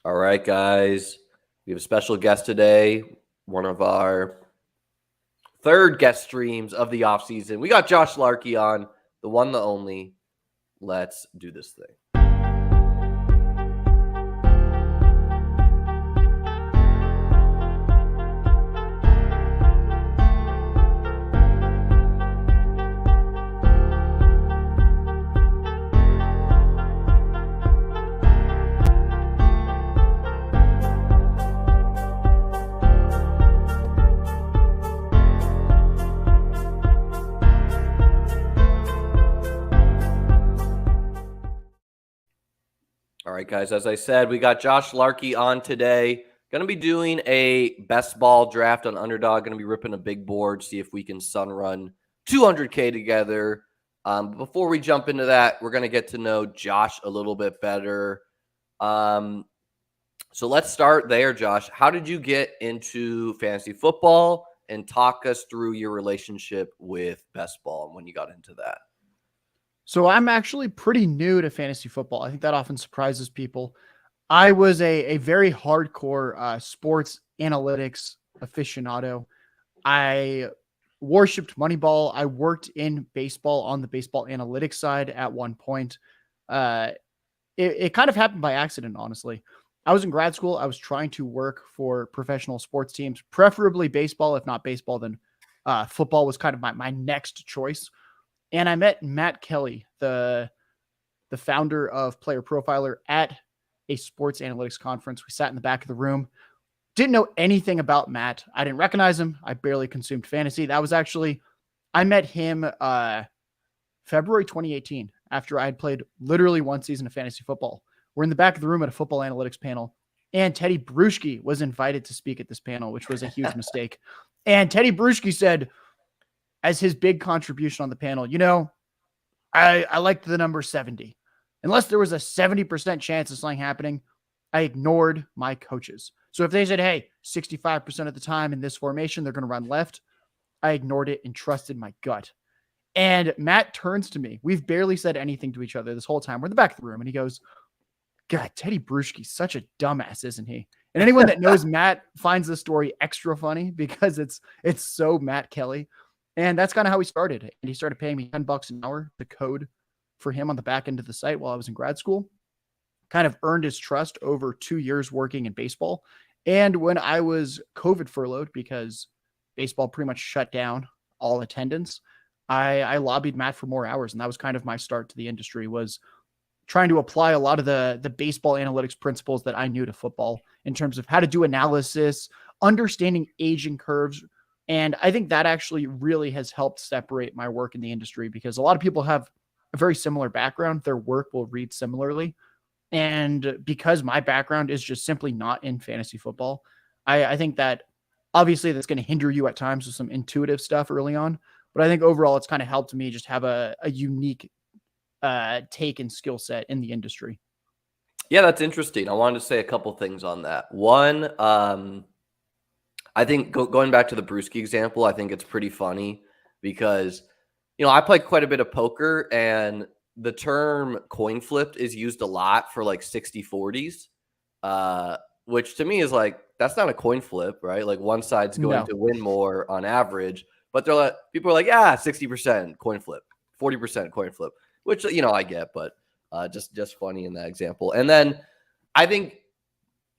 All right, guys. We have a special guest today. One of our third guest streams of the off season. We got Josh Larky on, the one, the only. Let's do this thing. All right, guys. As I said, we got Josh Larky on today. Going to be doing a best ball draft on Underdog. Going to be ripping a big board, see if we can sun run 200K together. Before we jump into that, we're going to get to know Josh a little bit better. So let's start there, Josh. How did you get into fantasy football? And talk us through your relationship with best ball and when you got into that. So I'm actually pretty new to fantasy football. I think that often surprises people. I was a very hardcore sports analytics aficionado. I worshipped Moneyball. I worked in baseball on the baseball analytics side at one point. It kind of happened by accident, honestly. I was in grad school. I was trying to work for professional sports teams, preferably baseball. If not baseball, then football was kind of my next choice. And I met Matt Kelly, the founder of Player Profiler, at a sports analytics conference. We sat in the back of the room. Didn't know anything about Matt. I didn't recognize him. I barely consumed fantasy. That was actually, I met him February 2018 after I had played literally one season of fantasy football. We're in the back of the room at a football analytics panel, and Teddy Bruschi was invited to speak at this panel, which was a huge mistake. And Teddy Bruschi said, as his big contribution on the panel, I liked the number 70. Unless there was a 70% chance of something happening, I ignored my coaches. So if they said, hey, 65% of the time in this formation, they're going to run left, I ignored it and trusted my gut. And Matt turns to me. We've barely said anything to each other this whole time. We're in the back of the room, and he goes, God, Teddy Bruschi's such a dumbass, isn't he? And anyone that knows Matt finds this story extra funny because it's so Matt Kelly. And that's kind of how we started. And he started paying me $10 an hour to code for him on the back end of the site while I was in grad school. Kind of earned his trust over 2 years working in baseball. And when I was COVID furloughed because baseball pretty much shut down all attendance, I lobbied Matt for more hours. And that was kind of my start to the industry, was trying to apply a lot of the baseball analytics principles that I knew to football in terms of how to do analysis, understanding aging curves. And I think that actually really has helped separate my work in the industry, because a lot of people have a very similar background. Their work will read similarly. And because my background is just simply not in fantasy football, I think that obviously that's going to hinder you at times with some intuitive stuff early on. But I think overall it's kind of helped me just have a unique take and skill set in the industry. Yeah, that's interesting. I wanted to say a couple things on that. One, I think going back to the Bruschi example, I think it's pretty funny because, I play quite a bit of poker, and the term coin flipped is used a lot for like 60-40s, which to me is like, that's not a coin flip, right? Like one side's going to win more on average, but they're like, people are like, 60% coin flip, 40% coin flip, which, I get, but just funny in that example. And then I think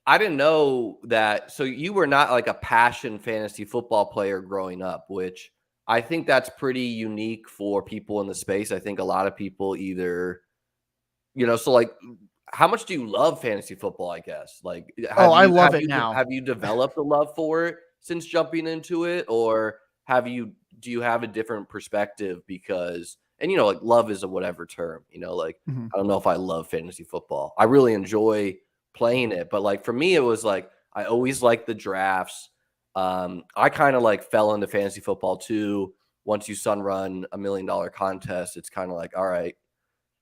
I didn't know that. So you were not like a passion fantasy football player growing up, which I think that's pretty unique for people in the space. I think a lot of people either, so like, how much do you love fantasy football, I guess? Like, I love it now. Have you developed a love for it since jumping into it? Or do you have a different perspective? Because, and like love is a whatever term, I don't know if I love fantasy football. I really enjoy playing it, but like for me, it was like I always liked the drafts. I kind of like fell into fantasy football too. Once you sun run $1 million contest, it's kind of like, all right,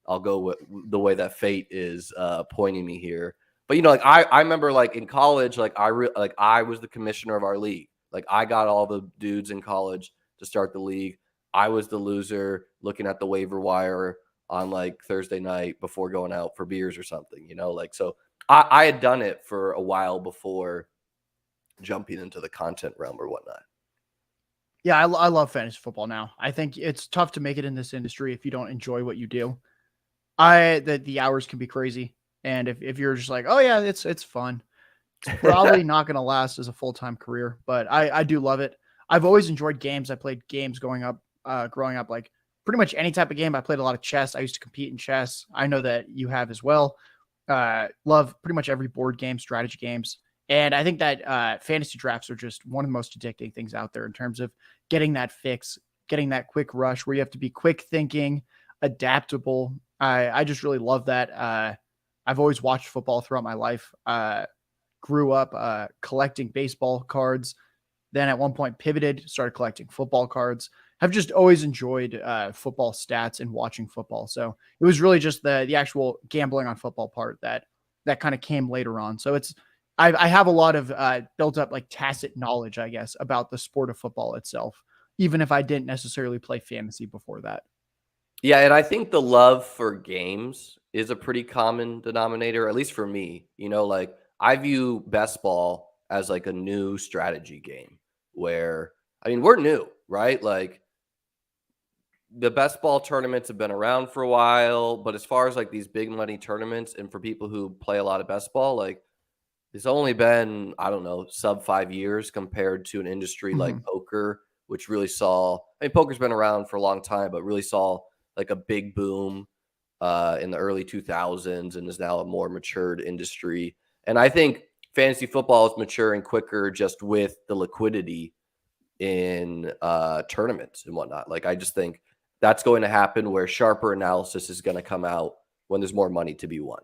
I'll go with the way that fate is pointing me here. But like I remember like in college, like I was the commissioner of our league. Like I got all the dudes in college to start the league. I was the loser looking at the waiver wire on like Thursday night before going out for beers or something, like, so I had done it for a while before jumping into the content realm or whatnot. Yeah, I love fantasy football now. I think it's tough to make it in this industry if you don't enjoy what you do. The hours can be crazy, and if you're just like, oh yeah, it's fun, it's probably not going to last as a full-time career. But I do love it. I've always enjoyed games. I played games growing up, like pretty much any type of game. I played a lot of chess. I used to compete in chess. I know that you have as well. Love pretty much every board game, strategy games. And I think that fantasy drafts are just one of the most addicting things out there in terms of getting that fix, getting that quick rush where you have to be quick thinking, adaptable. I just really love that. I've always watched football throughout my life. Grew up collecting baseball cards. Then at one point pivoted, started collecting football cards. Have just always enjoyed football stats and watching football. So it was really just the actual gambling on football part that kind of came later on. So I have a lot of built up like tacit knowledge, I guess, about the sport of football itself, even if I didn't necessarily play fantasy before that. Yeah, and I think the love for games is a pretty common denominator, at least for me. Like I view best ball as like a new strategy game where, I mean, we're new, right? Like the best ball tournaments have been around for a while, but as far as like these big money tournaments and for people who play a lot of best ball, like it's only been, I don't know, sub 5 years compared to an industry like poker, which really saw, I mean, poker's been around for a long time, but really saw like a big boom in the early 2000s and is now a more matured industry. And I think fantasy football is maturing quicker just with the liquidity in tournaments and whatnot. Like, I just think that's going to happen where sharper analysis is going to come out when there's more money to be won.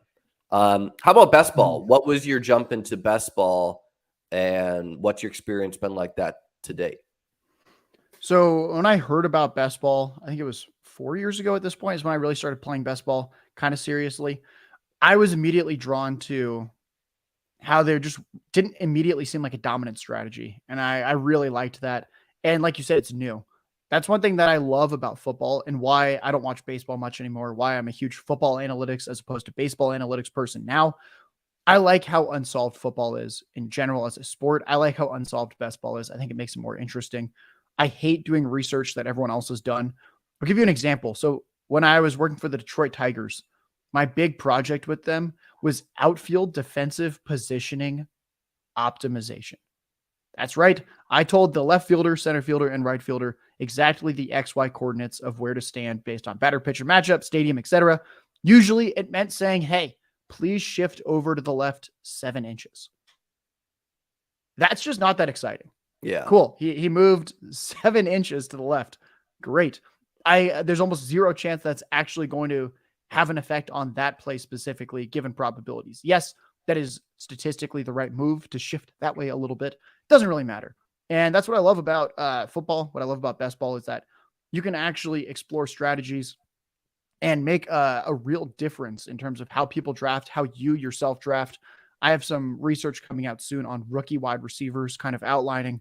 How about best ball? What was your jump into best ball and what's your experience been like that to date? So when I heard about best ball, I think it was 4 years ago at this point is when I really started playing best ball kind of seriously. I was immediately drawn to how there just didn't immediately seem like a dominant strategy. And I really liked that. And like you said, it's new. That's one thing that I love about football and why I don't watch baseball much anymore, why I'm a huge football analytics as opposed to baseball analytics person now. I like how unsolved football is in general as a sport. I like how unsolved best ball is. I think it makes it more interesting. I hate doing research that everyone else has done. I'll give you an example. So when I was working for the Detroit Tigers, my big project with them was outfield defensive positioning optimization. That's right. I told the left fielder, center fielder, and right fielder exactly the XY coordinates of where to stand based on batter pitcher matchup, stadium, etc. Usually it meant saying, hey, please shift over to the left 7 inches. That's just not that exciting. Yeah. Cool. He moved 7 inches to the left. Great. There's almost zero chance that's actually going to have an effect on that play specifically, given probabilities. Yes, that is statistically the right move to shift that way a little bit. Doesn't really matter. And that's what I love about football. What I love about best ball is that you can actually explore strategies and make a real difference in terms of how people draft, how you yourself draft. I have some research coming out soon on rookie wide receivers, kind of outlining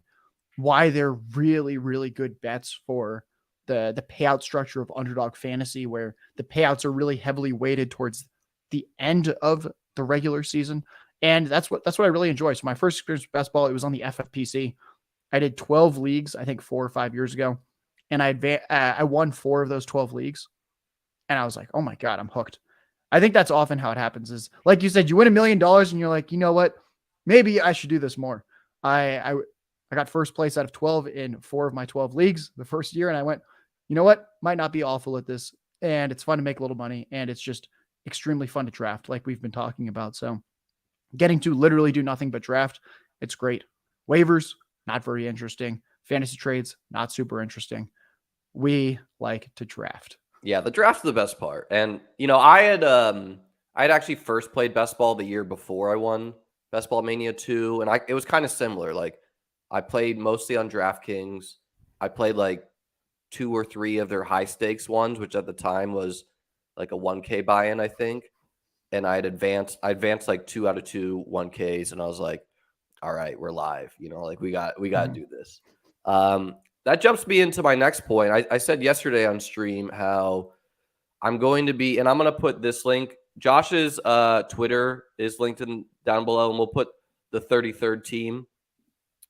why they're really, really good bets for the payout structure of Underdog Fantasy, where the payouts are really heavily weighted towards the end of the regular season. And that's what I really enjoy. So my first experience with best ball, it was on the FFPC. I did 12 leagues, I think 4 or 5 years ago. And I won 4 of those 12 leagues. And I was like, oh my God, I'm hooked. I think that's often how it happens is, like you said, you win $1 million and you're like, you know what? Maybe I should do this more. I got first place out of 12 in 4 of my 12 leagues the first year. And I went, you know what? Might not be awful at this. And it's fun to make a little money. And it's just extremely fun to draft, like we've been talking about. So getting to literally do nothing but draft, it's great. Waivers, not very interesting. Fantasy trades, not super interesting. We like to draft. Yeah, the draft's the best part. And I had actually first played best ball the year before I won Best Ball Mania 2, and it was kind of similar. Like I played mostly on DraftKings. I played like 2 or 3 of their high stakes ones, which at the time was like a 1K buy-in, I think. And I advanced like 2 out of 2 1Ks, and I was like, all right, we're live. Like we got to do this. That jumps me into my next point. I said yesterday on stream how I'm going to be, and I'm going to put this link Josh's Twitter is linked down below, and we'll put the 33rd team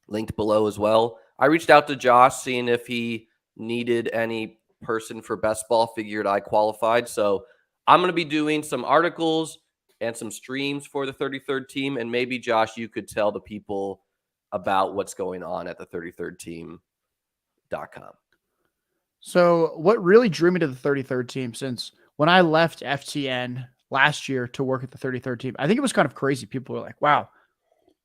linked below as well. I reached out to Josh, seeing if he needed any person for best ball. Figured I qualified. So I'm going to be doing some articles and some streams for the 33rd team. And maybe, Josh, you could tell the people about what's going on at the 33rdteam.com. So what really drew me to the 33rd team, since when I left FTN last year to work at the 33rd team, I think it was kind of crazy. People were like, wow,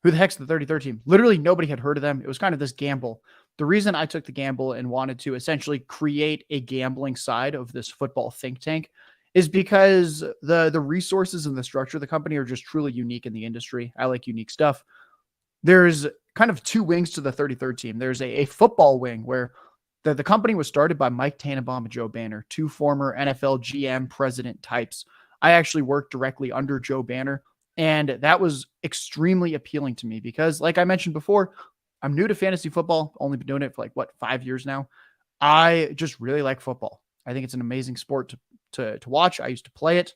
who the heck's the 33rd team? Literally nobody had heard of them. It was kind of this gamble. The reason I took the gamble and wanted to essentially create a gambling side of this football think tank is because the resources and the structure of the company are just truly unique in the industry. I like unique stuff. There's kind of two wings to the 33rd team. There's a football wing where the company was started by Mike Tannenbaum and Joe Banner, two former NFL GM president types. I actually worked directly under Joe Banner, and that was extremely appealing to me because, like I mentioned before, I'm new to fantasy football, only been doing it for 5 years now. I just really like football. I think it's an amazing sport to watch. I used to play it.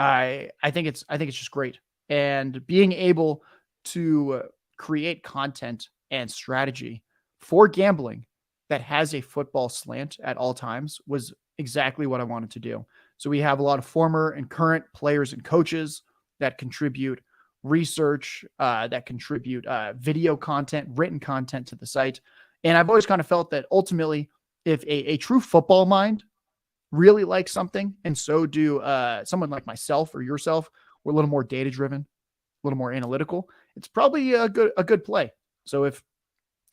I think it's just great. And being able to create content and strategy for gambling that has a football slant at all times was exactly what I wanted to do. So we have a lot of former and current players and coaches that contribute research, that contribute video content, written content to the site. And I've always kind of felt that ultimately, if a true football mind really likes something, and so do someone like myself or yourself, we're a little more data driven, a little more analytical, it's probably a good play. So if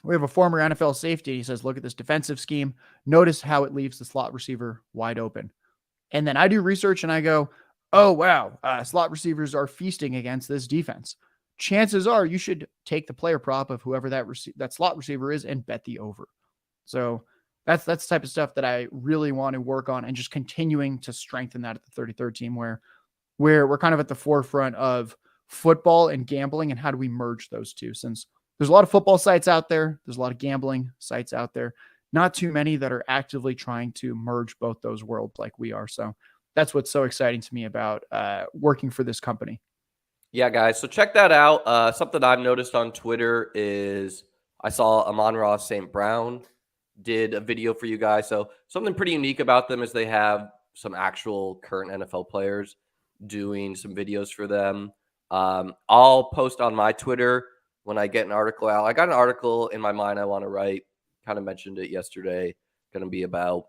we have a former NFL safety, he says, look at this defensive scheme, notice how it leaves the slot receiver wide open. And then I do research and I go, oh, wow, slot receivers are feasting against this defense. Chances are you should take the player prop of whoever that slot receiver is and bet the over. So that's the type of stuff that I really want to work on, and just continuing to strengthen that at the 33rd team, where we're kind of at the forefront of football and gambling, and how do we merge those two? Since there's a lot of football sites out there, there's a lot of gambling sites out there, not too many that are actively trying to merge both those worlds like we are. So that's what's so exciting to me about working for this company. Yeah, guys. So check that out. Something I've noticed on Twitter is I saw Amon-Ra St. Brown did a video for you guys. So something pretty unique about them is they have some actual current NFL players doing some videos for them. I'll post on my Twitter when I get an article out. I got an article in my mind I want to write. Kind of mentioned it yesterday. Going to be about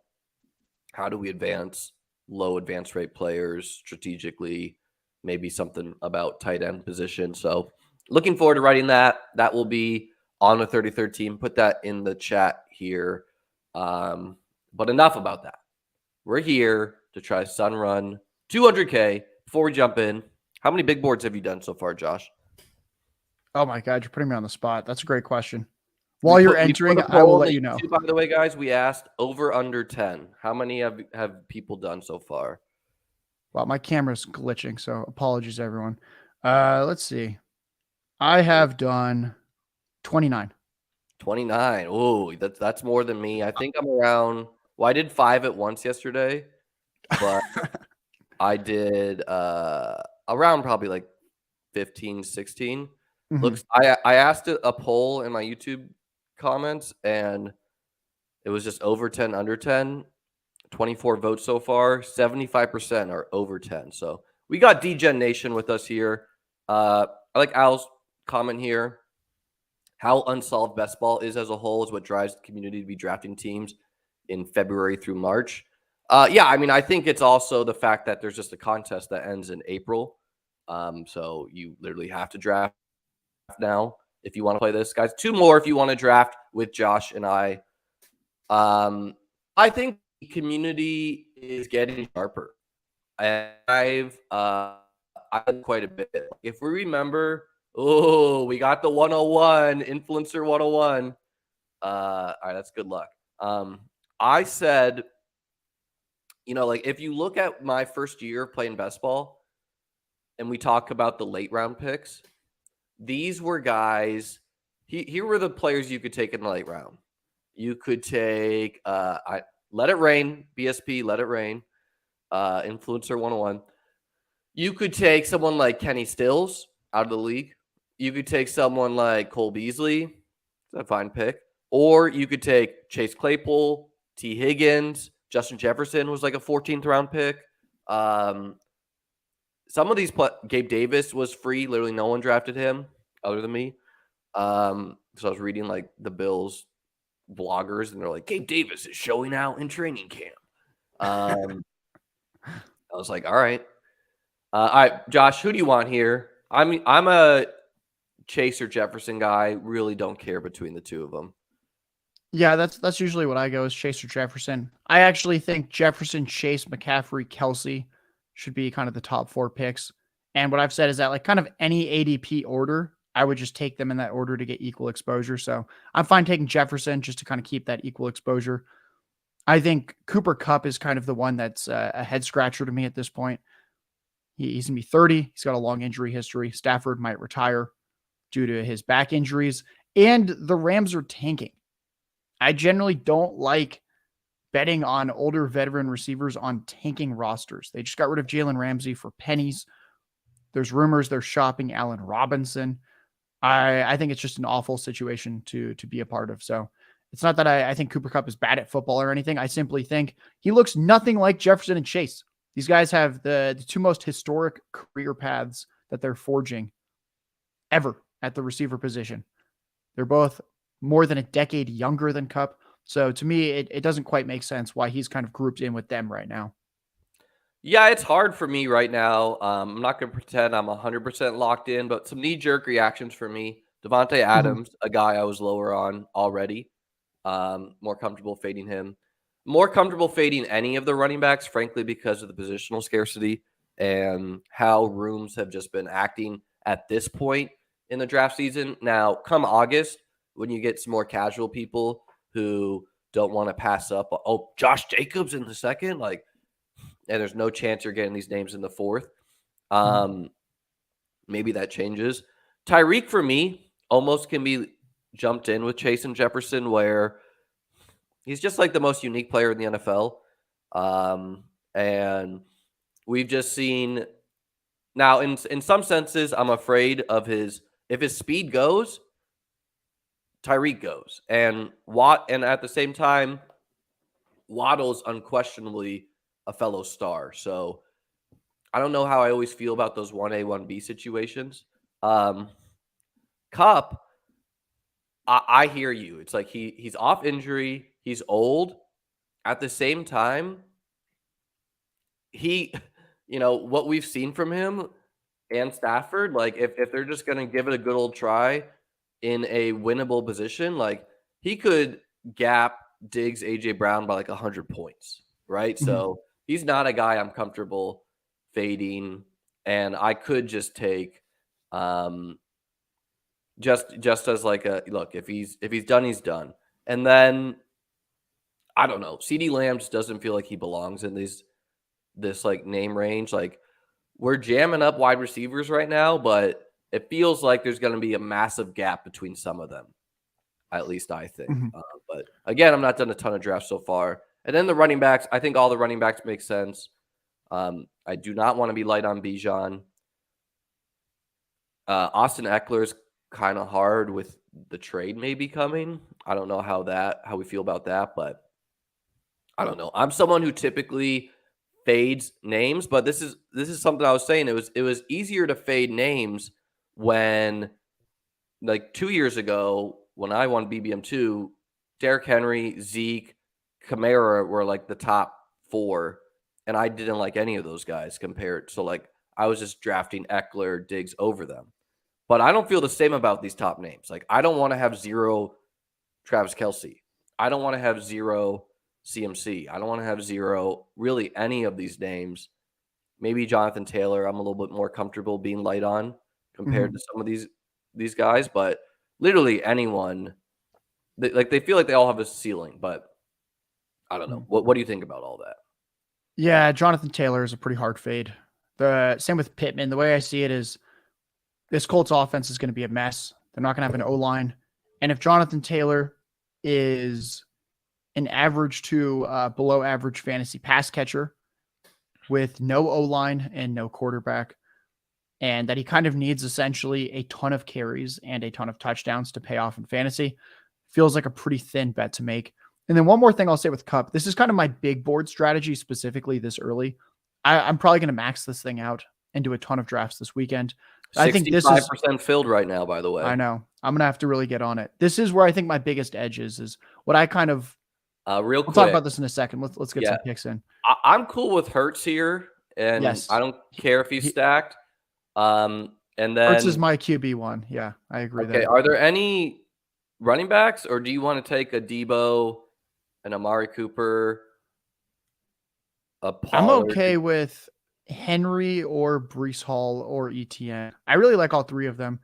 how do we advance low advance rate players strategically, maybe something about tight end position. So looking forward to writing that. That will be on the 33rd team. Put that in the chat here. But enough about that. We're here to try Sun Run 200K. Before we jump in, how many big boards have you done so far, Josh? Oh my God, you're putting me on the spot. That's a great question. While you're entering, I will let you know. By the way, guys, we asked over under 10. How many have people done so far? Well, my camera's glitching, so apologies, everyone. Let's see. I have done 29. 29. Oh, that's more than me. I think I'm around. Well, I did 5 at once yesterday, but I did around probably like 15, 16. Mm-hmm. Looks. I asked a poll in my YouTube comments, and it was just over 10, under 10. 24 votes so far. 75% are over 10. So we got DGen Nation with us here. I like Al's comment here. How unsolved best ball is as a whole is what drives the community to be drafting teams in February through March. Yeah, I mean, I think it's also the fact that there's just a contest that ends in April. So you literally have to draft now if you want to play this, guys. 2 more if you want to draft with Josh and I. I think the community is getting sharper. I've quite a bit. If we remember, we got the 101, Influencer 101. All right, that's good luck. I said, if you look at my first year playing best ball and we talk about the late round picks, these were guys, here were the players you could take in the late round. You could take Let It Rain, BSP, Let It Rain, Influencer 101. You could take someone like Kenny Stills out of the league. You could take someone like Cole Beasley. That's a fine pick. Or you could take Chase Claypool, T. Higgins, Justin Jefferson was like a 14th round pick. Some of these, Gabe Davis was free. Literally no one drafted him other than me. So I was reading like the Bills bloggers, and they're like, Gabe Davis is showing out in training camp. I was like, all right. All right, Josh, who do you want here? I'm a Chase or Jefferson guy. Really don't care between the two of them. Yeah, that's usually what I go is Chase or Jefferson. I actually think Jefferson, Chase, McCaffrey, Kelsey should be kind of the top 4 picks. And what I've said is that like kind of any ADP order, I would just take them in that order to get equal exposure. So I'm fine taking Jefferson just to kind of keep that equal exposure. I think Cooper Kupp is kind of the one that's a head scratcher to me at this point. He's going to be 30. He's got a long injury history. Stafford might retire due to his back injuries. And the Rams are tanking. I generally don't like betting on older veteran receivers on tanking rosters. They just got rid of Jalen Ramsey for pennies. There's rumors they're shopping Allen Robinson. I think it's just an awful situation to be a part of. So it's not that I think Cooper Kupp is bad at football or anything. I simply think he looks nothing like Jefferson and Chase. These guys have the 2 most historic career paths that they're forging ever at the receiver position. They're both more than a decade younger than Kupp. So to me, it doesn't quite make sense why he's kind of grouped in with them right now. Yeah, it's hard for me right now. I'm not going to pretend I'm 100% locked in, but some knee-jerk reactions for me. Devontae Adams, a guy I was lower on already. More comfortable fading him. More comfortable fading any of the running backs, frankly, because of the positional scarcity and how rooms have just been acting at this point in the draft season. Now, come August, when you get some more casual people who don't want to pass up, oh, Josh Jacobs in the second, like, and there's no chance you're getting these names in the 4th. Maybe that changes. Tyreek, for me, almost can be jumped in with Chase and Jefferson, where he's just like the most unique player in the NFL. And we've just seen now in some senses, I'm afraid of if his speed goes, Tyreek goes. And at the same time, Waddle's unquestionably a fellow star. So I don't know how I always feel about those 1A, 1B situations. Kupp, I hear you. It's like he's off injury. He's old. At the same time, what we've seen from him and Stafford, like if they're just going to give it a good old try in a winnable position, like he could gap Diggs, AJ Brown by like 100 points, right? Mm-hmm. So he's not a guy I'm comfortable fading, and I could just take just as like a look, if he's done, he's done. And then I don't know, CeeDee Lamb just doesn't feel like he belongs in this like name range. Like we're jamming up wide receivers right now, but it feels like there's going to be a massive gap between some of them. At least I think. Mm-hmm. But again, I'm not done a ton of drafts so far. And then the running backs, I think all the running backs make sense. I do not want to be light on Bijan. Austin Eckler's kind of hard with the trade maybe coming. I don't know how we feel about that, but I don't know. I'm someone who typically fades names, but this is something I was saying. It was easier to fade names when, like 2 years ago, when I won BBM2, Derrick Henry, Zeke, Kamara were like the top 4, and I didn't like any of those guys compared. So like I was just drafting Eckler, Diggs over them. But I don't feel the same about these top names. Like I don't want to have 0 Travis Kelce. I don't want to have 0 CMC. I don't want to have 0 really any of these names. Maybe Jonathan Taylor, I'm a little bit more comfortable being light on compared to some of these guys, but literally anyone, they feel like they all have a ceiling, but I don't know. What do you think about all that? Yeah, Jonathan Taylor is a pretty hard fade. The same with Pittman. The way I see it is this Colts offense is going to be a mess. They're not going to have an O-line. And if Jonathan Taylor is an average to below average fantasy pass catcher, with no O-line and no quarterback, and that he kind of needs essentially a ton of carries and a ton of touchdowns to pay off in fantasy. Feels like a pretty thin bet to make. And then one more thing I'll say with Cup. This is kind of my big board strategy specifically this early. I'm probably going to max this thing out and do a ton of drafts this weekend. I think this is 65% filled right now, by the way. I know. I'm going to have to really get on it. This is where I think my biggest edge is what I kind of Real we'll quick. talk about this in a second. Let's get Yeah. some picks in. I'm cool with Hurts here, and Yes. I don't care if he's stacked. And then Hurts is my QB1. Yeah, I agree okay, there. are there any running backs, or do you want to take a Debo, an Amari Cooper, a I'm Pollard? okay with Henry or Brees Hall or ETN. I really like all three of them.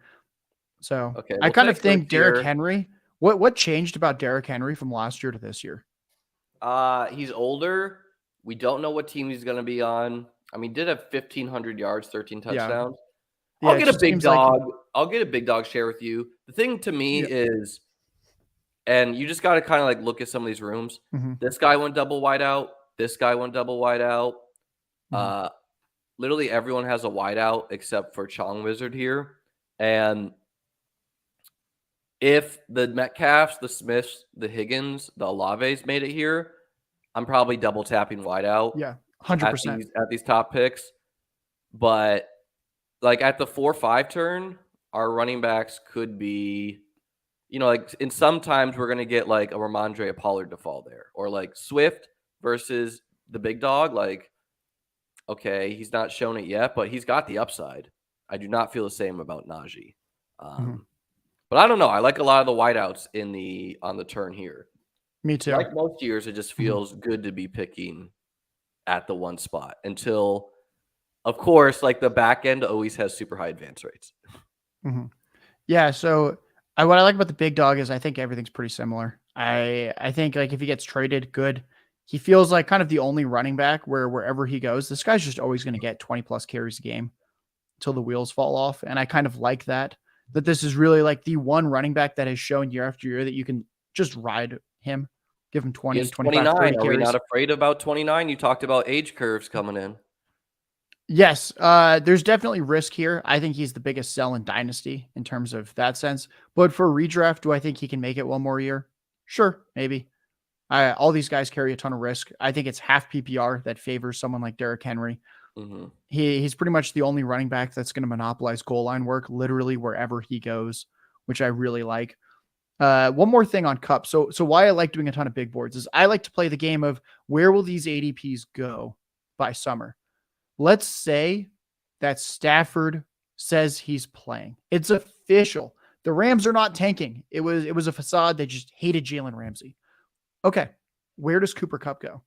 So Okay, I we'll kind of take think Hurts Derrick here. Henry. What changed about Derrick Henry from last year to this year? He's older. We don't know what team he's going to be on. I mean, did have 1,500 yards, 13 touchdowns. Yeah, I'll it get a just big seems like- dog. I'll get a big dog share with you. The thing to me is, and you just got to kind of like look at some of these rooms. Mhm. This guy went double wide out. This guy went double wide out. Mhm. Literally everyone has a wide out except for Chong Wizard here. And if the Metcalfs, the Smiths, the Higgins, the Olaves made it here, I'm probably double tapping wide out. Yeah, 100%. At these top picks. But like at the 4-5 turn, our running backs could be, like in sometimes we're going to get like a Ramondre, a Pollard to fall there, or like Swift versus the big dog. Like, okay, he's not shown it yet, but he's got the upside. I do not feel the same about Najee. But I don't know. I like a lot of the wideouts on the turn here. Me too. Like most years, it just feels good to be picking at the one spot until, of course, like the back end always has super high advance rates. Yeah. So what I like about the big dog is I think everything's pretty similar. I think like if he gets traded, good. He feels like kind of the only running back where wherever he goes, this guy's just always going to get 20 plus carries a game until the wheels fall off. And I kind of like that this is really like the one running back that has shown year after year that you can just ride him, give him 20, 25, 30 carries. Are we not afraid about 29? You talked about age curves coming in. Yes, there's definitely risk here. I think he's the biggest sell in Dynasty in terms of that sense. But for redraft, do I think he can make it one more year? Sure, maybe. All these guys carry a ton of risk. I think it's half PPR that favors someone like Derrick Henry. He's pretty much the only running back that's going to monopolize goal line work literally wherever he goes, which I really like. One more thing on Cup. So why I like doing a ton of big boards is I like to play the game of where will these ADPs go by summer? Let's say that Stafford says he's playing. It's official. The Rams are not tanking. It was a facade. They just hated Jalen Ramsey. Okay. Where does Cooper Kupp go?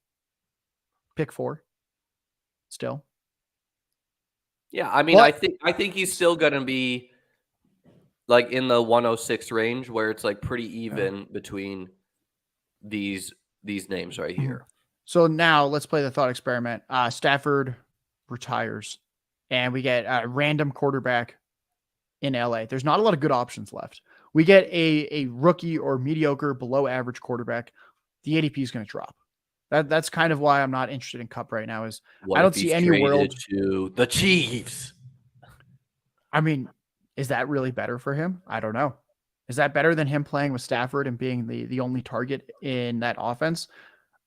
Pick 4. Still. Yeah, I mean, I think he's still going to be like in the 106 range where it's like pretty even between these names right here. So now let's play the thought experiment. Stafford retires and we get a random quarterback in LA. There's not a lot of good options left. We get a rookie or mediocre below average quarterback. The ADP is going to drop. That's kind of why I'm not interested in Cup right now is I don't see any world to the Chiefs. I mean, is that really better for him? I don't know. Is that better than him playing with Stafford and being the only target in that offense?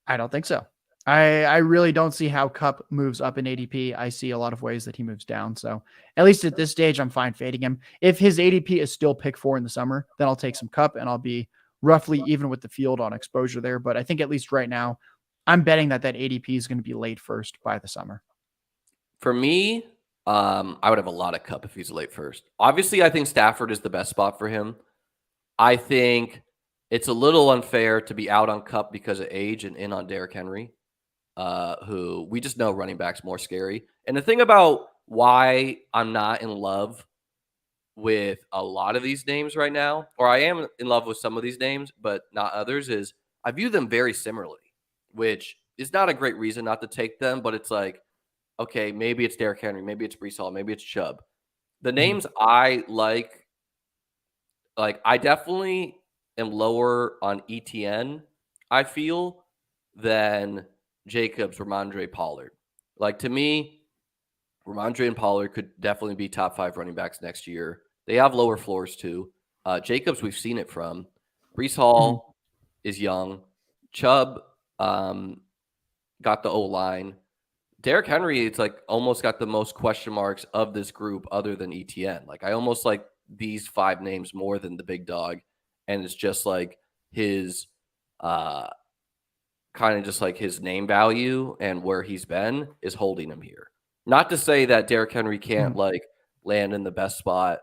I don't think so. I really don't see how Cup moves up in ADP. I see a lot of ways that he moves down. So at least at this stage, I'm fine fading him. If his ADP is still pick 4 in the summer, then I'll take some Cup and I'll be roughly even with the field on exposure there. But I think at least right now, I'm betting that ADP is going to be late first by the summer. For me, I would have a lot of Cup if he's late first. Obviously, I think Stafford is the best spot for him. I think it's a little unfair to be out on Cup because of age and in on Derrick Henry, who we just know running back's more scary. And the thing about why I'm not in love with a lot of these names right now, or I am in love with some of these names, but not others, is I view them very similarly, which is not a great reason not to take them, but it's like, okay, maybe it's Derrick Henry, maybe it's Brees Hall, maybe it's Chubb. The names I like I definitely am lower on ETN, I feel, than Jacobs, Ramondre, Pollard. Like, to me, Ramondre and Pollard could definitely be top 5 running backs next year. They have lower floors too. Jacobs, we've seen it from. Brees Mhm. Hall is young. Chubb got the O-line. Derrick Henry, it's like almost got the most question marks of this group other than ETN. Like, I almost like these 5 names more than the big dog. And it's just like his kind of just like his name value and where he's been is holding him here. Not to say that Derrick Henry can't Mhm. like land in the best spot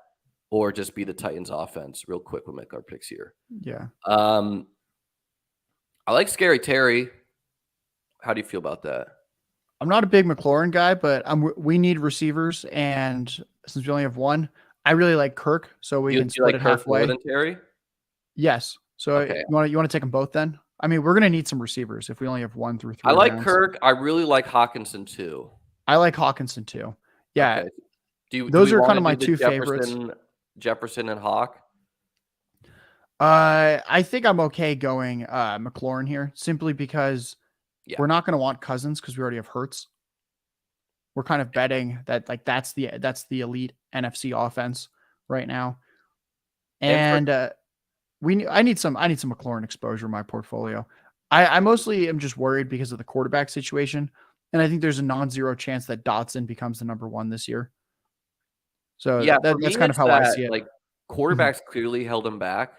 or just be the Titans offense. Real quick, we'll make our picks here. Yeah. I like Scary Terry. How do you feel about that? I'm not a big McLaurin guy, but we need receivers. And since we only have one, I really like Kirk. So we You, can you split like it Kirk more halfway. than Terry? Yes. So Okay. you want to take them both then? I mean, we're going to need some receivers if we only have 1 through I 3 like rounds. Kirk. I really like Hawkinson too. I like Hawkinson too. Yeah. Okay. Do Those we are want kind to of my do the 2 favorites. Jefferson and Hawk? I think I'm okay going McLaurin here simply because Yeah. we're not going to want Cousins because we already have Hurts. We're kind of betting that like that's the elite NFC offense right now. And for And I need some McLaurin exposure in my portfolio. I mostly am just worried because of the quarterback situation. And I think there's a non-zero chance that Dotson becomes the number 1 this year. So yeah, for that's me, kind of it's how I see that it. like Mhm. quarterbacks clearly held him back,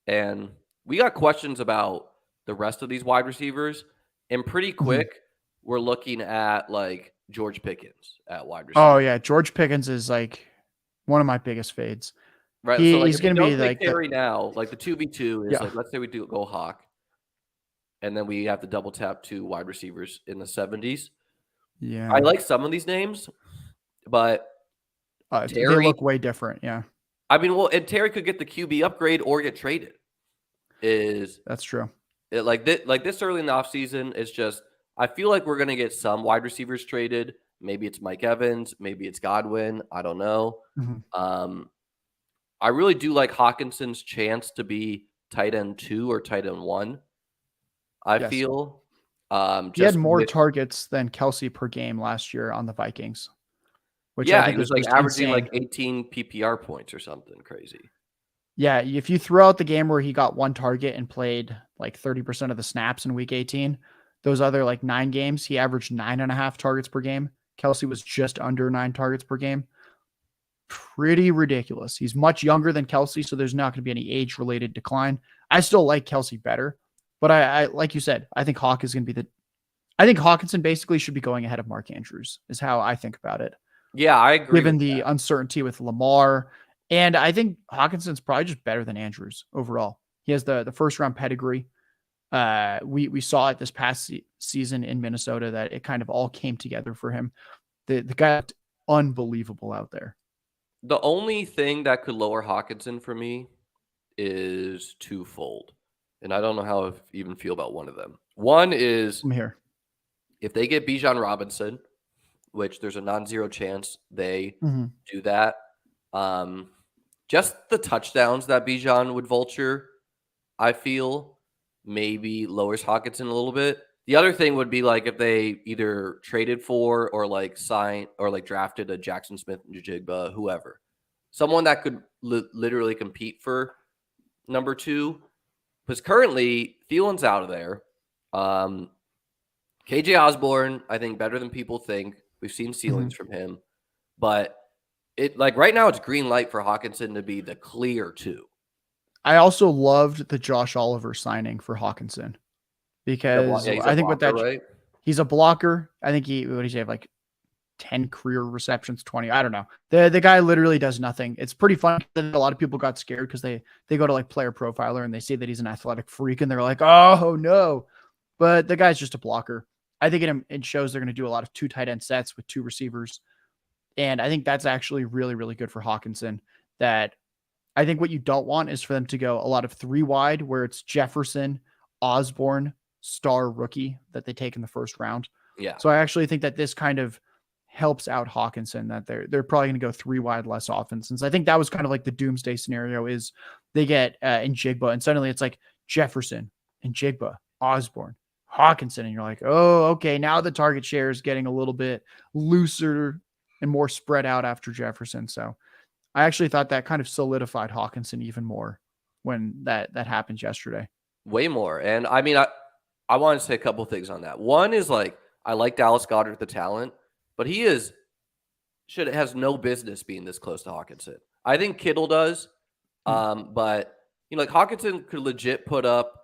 and we got questions about the rest of these wide receivers. And pretty Mhm. quick, we're looking at like George Pickens at wide Oh receiver, yeah, George Pickens is like one of my biggest fades. right? So like He's if we going to be don't take like the Terry now, like the 2v2 is yeah. like let's say we do go Hawk, and then we have to double tap 2 wide receivers in the 70s. I Yeah. like some of these names, but They Terry, look way different. Yeah, I mean, well, and Terry could get the QB upgrade or get traded. Is that's true. like this early in the offseason, it's just I feel like we're gonna get some wide receivers traded. Maybe it's Mike Evans, maybe it's Godwin. I don't know. Mhm. Um, I really do like Hawkinson's chance to be tight end 2 or tight end 1. I Yes. feel He had just more with targets than Kelsey per game last year on the Vikings, which I yeah, he think was was like just averaging like insane. 18 PPR points or something crazy. Yeah, if you throw out the game where he got 1 target and played like 30% of the snaps in week 18, those other like 9 games, he averaged 9.5 targets per game. Kelsey was just under 9 targets per game. Pretty ridiculous. He's much younger than Kelsey, so there's not going to be any age-related decline. I still like Kelsey better, but I like you said, I think Hawk is going to be I think Hawkinson basically should be going ahead of Mark Andrews, is how I think about it, Yeah, I agree given with the that. uncertainty with Lamar. And I think Hawkinson's probably just better than Andrews overall. He has the first round pedigree. We saw it this past season in Minnesota that it kind of all came together for him. The guy looked unbelievable out there. The only thing that could lower Hawkinson for me is twofold. And I don't know how I even feel about one of them. One is I'm here. if they get Bijan Robinson, which there's a non-zero chance they Mhm. do that. Um, just the touchdowns that Bijan would vulture, I feel maybe lowers Hawkinson a little bit. The other thing would be like if they either traded for or like signed or like drafted a Jackson Smith and Jigba, whoever, someone that could literally compete for number 2. Because currently Thielen's out of there. KJ Osborne, I think better than people think. We've seen ceilings Mhm. from him, but it like right now it's green light for Hawkinson to be the clear 2. I also loved the Josh Oliver signing for Hawkinson because Yeah, he's a I think with blocker, that, right? he's a blocker. I think what does he have, like 10 career receptions, 20. I don't know. The guy literally does nothing. It's pretty fun that a lot of people got scared because they go to like Player Profiler and they see that he's an athletic freak and they're like, oh no. But the guy's just a blocker. I think it shows they're going to do a lot of 2 tight end sets with 2 receivers. And I think that's actually really, really good for Hawkinson. That I think what you don't want is for them to go a lot of 3 wide where it's Jefferson, Osborne, star rookie that they take in the first round. Yeah. So I actually think that this kind of helps out Hawkinson, that they're probably going to go 3 wide less often, since I think that was kind of like the doomsday scenario is they get in Jigba and suddenly it's like Jefferson and Jigba, Osborne, Hawkinson, and you're like, oh, okay, now the target share is getting a little bit looser and more spread out after Jefferson. So I actually thought that kind of solidified Hawkinson even more when that happened yesterday. Way more. And I mean, I want to say a couple things on that. One is like I like Dallas Goedert, the talent, but he has no business being this close to Hawkinson. I think Kittle does, but like Hawkinson could legit put up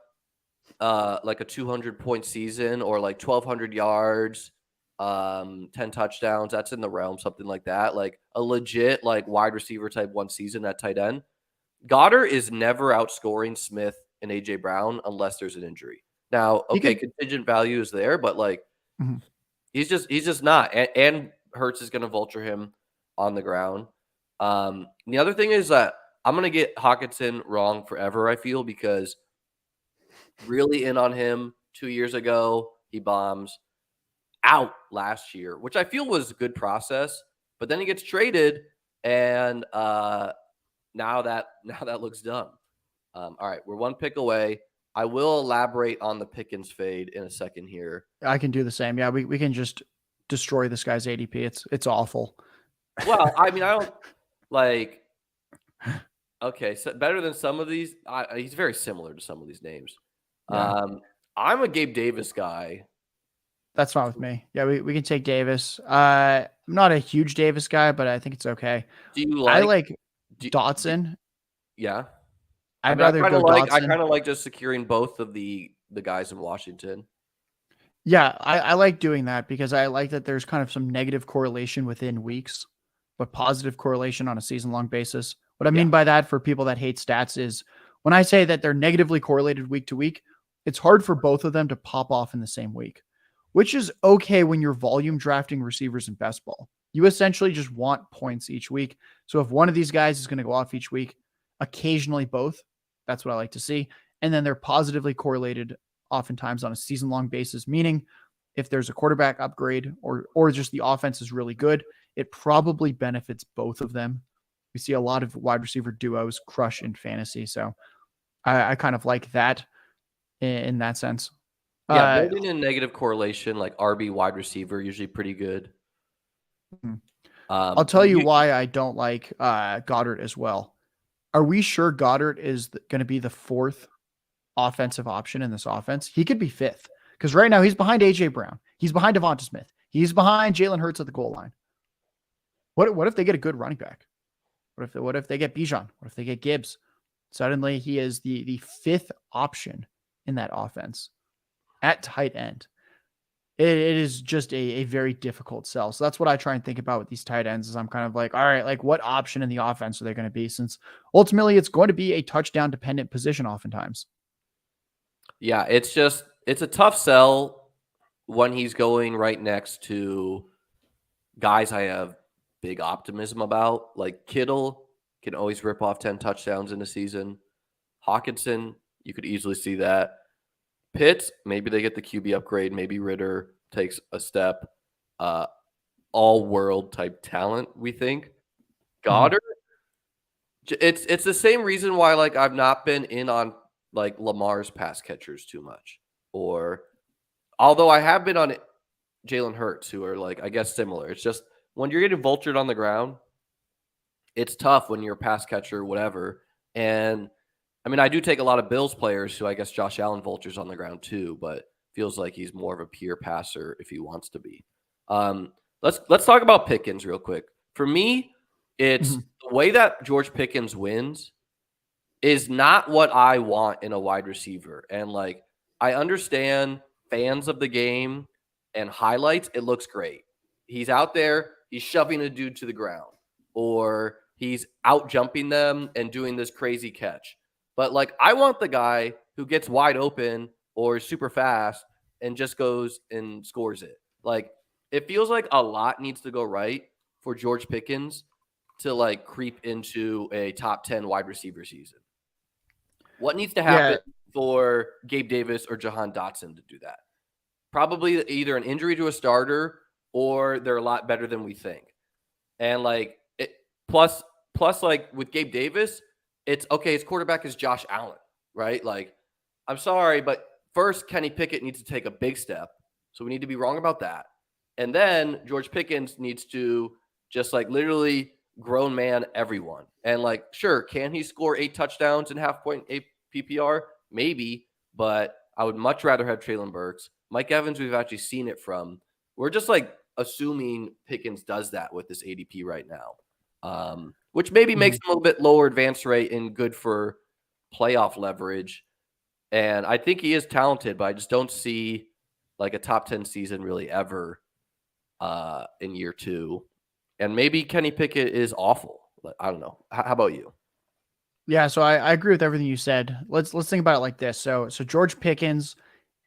like a 200-point season or like 1,200 yards, 10 touchdowns. That's in the realm, something like that. Like a legit like wide receiver type one season at tight end. Goddard is never outscoring Smith and AJ Brown unless there's an injury. Now, okay, contingent value is there, but like he's just not. And Hurts is going to vulture him on the ground. The other thing is that I'm going to get Hawkinson wrong forever, I feel, because really in on him 2 years ago. He bombs out last year, which I feel was a good process, but then he gets traded, and now that looks dumb. All right, we're one pick away. I will elaborate on the Pickens fade in a second here. I can do the same. Yeah, we can just destroy this guy's ADP. It's awful. Well, I mean, I don't like. Okay, so better than some of these. He's very similar to some of these names. Yeah. I'm a Gabe Davis guy. That's fine with me. Yeah, we can take Davis. I'm not a huge Davis guy, but I think it's okay. Do you like? I like Dotson. Yeah, I'd rather go Dotson. I kind of like just securing both of the guys in Washington. Yeah, I like doing that because I like that there's kind of some negative correlation within weeks, but positive correlation on a season-long basis. What I mean by that for people that hate stats is when I say that they're negatively correlated week to week, it's hard for both of them to pop off in the same week, which is okay when you're volume drafting receivers in best ball. You essentially just want points each week. So if one of these guys is going to go off each week, occasionally both, that's what I like to see. And then they're positively correlated oftentimes on a season-long basis, meaning if there's a quarterback upgrade or just the offense is really good, it probably benefits both of them. We see a lot of wide receiver duos crush in fantasy. So I kind of like that in that sense. Yeah, building in negative correlation, like RB wide receiver, usually pretty good. I'll tell you why I don't like Goddard as well. Are we sure Goddard is going to be the fourth offensive option in this offense? He could be fifth because right now he's behind AJ Brown. He's behind Devonta Smith. He's behind Jalen Hurts at the goal line. What if they get a good running back? What if they get Bijan? What if they get Gibbs? Suddenly he is the fifth option in that offense at tight end. It is just a very difficult sell. So that's what I try and think about with these tight ends is I'm kind of like, all right, like what option in the offense are they going to be? Since ultimately it's going to be a touchdown dependent position oftentimes. Yeah, it's a tough sell when he's going right next to guys I have big optimism about. Like Kittle can always rip off 10 touchdowns in a season. Hawkinson, you could easily see that. Pitts, maybe they get the QB upgrade. Maybe Ritter takes a step. All-world type talent, we think. Goddard, it's the same reason why like I've not been in on like Lamar's pass catchers too much. Or although I have been on Jalen Hurts, who are like, I guess, similar. It's just when you're getting vultured on the ground, it's tough when you're a pass catcher, whatever. And I mean, I do take a lot of Bills players who I guess Josh Allen vultures on the ground too, but feels like he's more of a pure passer if he wants to be. Let's talk about Pickens real quick. For me, it's the way that George Pickens wins is not what I want in a wide receiver. And like, I understand fans of the game and highlights, it looks great. He's out there, he's shoving a dude to the ground, or he's out jumping them and doing this crazy catch. But like, I want the guy who gets wide open or super fast and just goes and scores it. Like, it feels like a lot needs to go right for George Pickens to like creep into a top 10 wide receiver season. What needs to happen for Gabe Davis or Jahan Dotson to do that? Probably either an injury to a starter or they're a lot better than we think. And like plus like with Gabe Davis, it's okay. His quarterback is Josh Allen, right? Like, I'm sorry, but first, Kenny Pickett needs to take a big step. So we need to be wrong about that. And then George Pickens needs to just like literally grown man everyone. And like, sure, can he score 8 touchdowns in half point PPR? Maybe, but I would much rather have Treylon Burks. Mike Evans, we've actually seen it from. We're just like assuming Pickens does that with this ADP right now, which maybe makes him a little bit lower advance rate and good for playoff leverage. And I think he is talented, but I just don't see like a top 10 season really ever in year 2. And maybe Kenny Pickett is awful. I don't know. How about you? Yeah, so I agree with everything you said. Let's think about it like this. So George Pickens,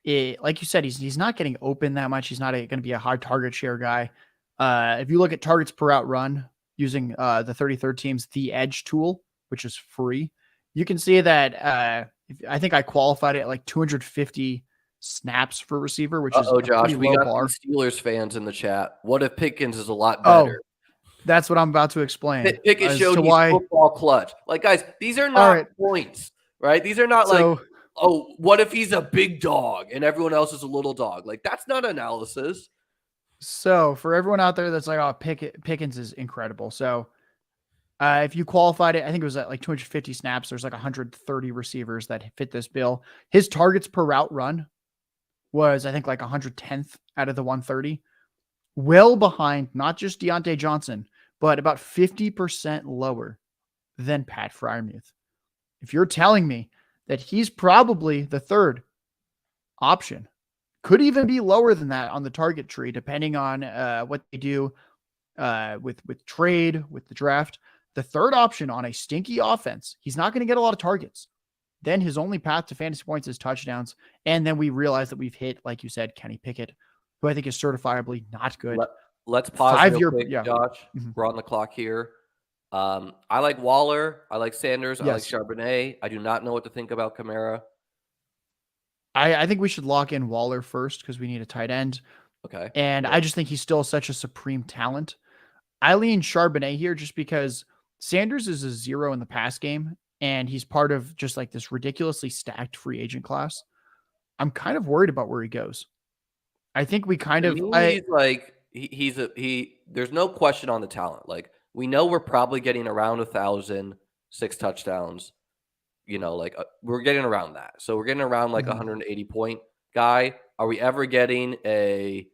like you said, he's not getting open that much. He's not going to be a high target share guy. If you look at targets per out run using the 33rd team's The Edge tool, which is free, you can see that I think I qualified it at like 250 snaps for receiver, which is a Josh, pretty we low got bar. Steelers fans in the chat. What if Pickens is a lot better? That's what I'm about to explain. Pickett showed he's football clutch. Like, guys, these are not points, right? These are not what if he's a big dog and everyone else is a little dog? Like, that's not analysis. So for everyone out there that's like, oh, Pickens is incredible. So if you qualified it, I think it was at like 250 snaps. There's like 130 receivers that fit this bill. His targets per route run was, I think, like 110th out of the 130. Well behind not just Deontay Johnson, but about 50% lower than Pat Freiermuth. If you're telling me that he's probably the third option, could even be lower than that on the target tree, depending on what they do with trade, with the draft. The third option on a stinky offense, he's not going to get a lot of targets. Then his only path to fantasy points is touchdowns. And then we realize that we've hit, like you said, Kenny Pickett, who I think is certifiably not good. Let's pause real quick, Josh. We're on the clock here. I like Waller. I like Sanders. I like Charbonnet. I do not know what to think about Kamara. I think we should lock in Waller first because we need a tight end. Okay. And I just think he's still such a supreme talent. I lean Charbonnet here just because Sanders is a 0 in the pass game, and he's part of just like this ridiculously stacked free agent class. I'm kind of worried about where he goes. I think we kind of there's no question on the talent. Like, we know we're probably getting around 1,000, 6 touchdowns. We're getting around that. So we're getting around like 180 point guy. Are we ever getting a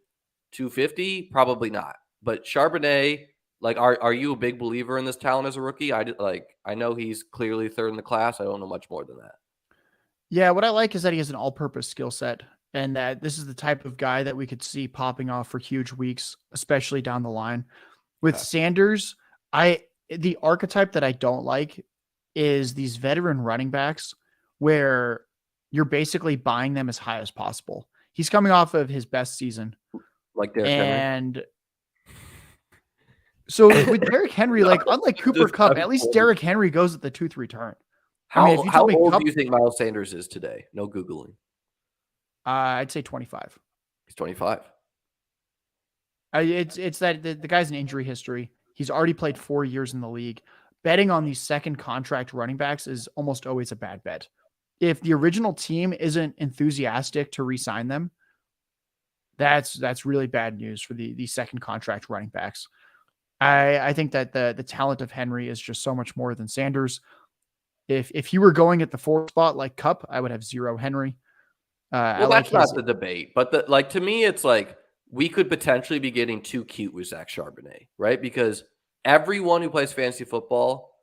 250? Probably not. But Charbonnet, like, are you a big believer in this talent as a rookie? I know he's clearly third in the class. I don't know much more than that. Yeah, what I like is that he has an all-purpose skill set, and that this is the type of guy that we could see popping off for huge weeks, especially down the line. With Sanders, the archetype that I don't like is these veteran running backs where you're basically buying them as high as possible. He's coming off of his best season. Like Derrick Henry. So with Derrick Henry, like unlike Cooper Kupp, at least Derrick Henry goes at the 2-3 turn. How old do you think Miles Sanders is today? No Googling. I'd say 25. He's 25. It's that the guy's an injury history. He's already played 4 years in the league. Betting on these second contract running backs is almost always a bad bet. If the original team isn't enthusiastic to re-sign them, that's really bad news for the second contract running backs. I think that the talent of Henry is just so much more than Sanders. If he were going at the 4th spot like Kupp, I would have 0 Henry. That's not the debate, but to me, it's like we could potentially be getting too cute with Zach Charbonnet, right? Because everyone who plays fantasy football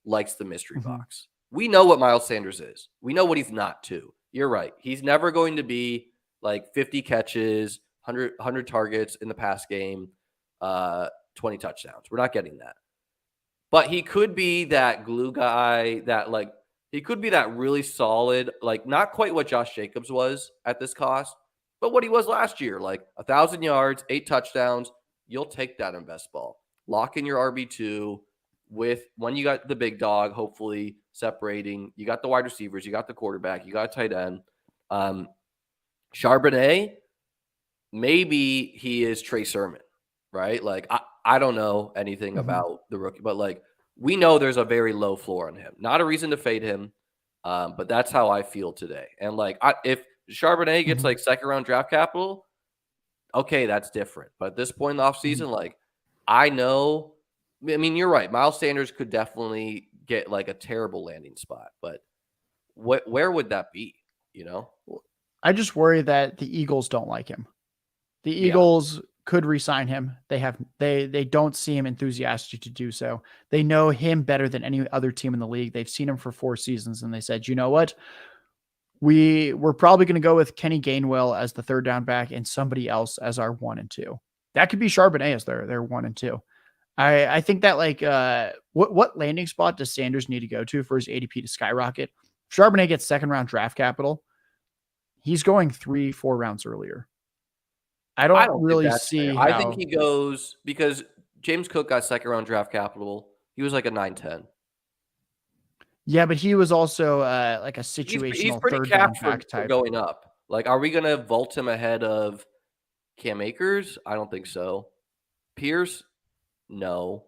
likes the mystery box. We know what Miles Sanders is. We know what he's not too. You're right. He's never going to be like 50 catches, 100 targets in the pass game, 20 touchdowns. We're not getting that. But he could be that glue guy he could be that really solid, like not quite what Josh Jacobs was at this cost, but what he was last year, like 1,000 yards, 8 touchdowns. You'll take that in best ball. Lock in your RB2 with when you got the big dog, hopefully separating. You got the wide receivers, you got the quarterback, you got a tight end. Charbonnet, maybe he is Trey Sermon, right? Like, I don't know anything about the rookie, but like we know there's a very low floor on him. Not a reason to fade him, but that's how I feel today. And like if Charbonnet gets like second round draft capital. Okay, that's different. But at this point in the offseason, like I know, I mean, you're right. Miles Sanders could definitely get like a terrible landing spot, but where would that be? You know? I just worry that the Eagles don't like him. The Yeah. Eagles could re-sign him. They don't see him enthusiastic to do so. They know him better than any other team in the league. They've seen him for 4 seasons, and they said, you know what? We're probably going to go with Kenny Gainwell as the third down back and somebody else as our 1 and 2. That could be Charbonnet as their 1 and 2. I think that like what landing spot does Sanders need to go to for his ADP to skyrocket? If Charbonnet gets second round draft capital, he's going 3-4 rounds earlier. I don't really see how. I think he goes because James Cook got second round draft capital. He was like a 9-10. Yeah, but he was also like a situational He's pretty third down capped back for type. going up. Like, are we gonna vault him ahead of Cam Akers? I don't think so. Pierce? No.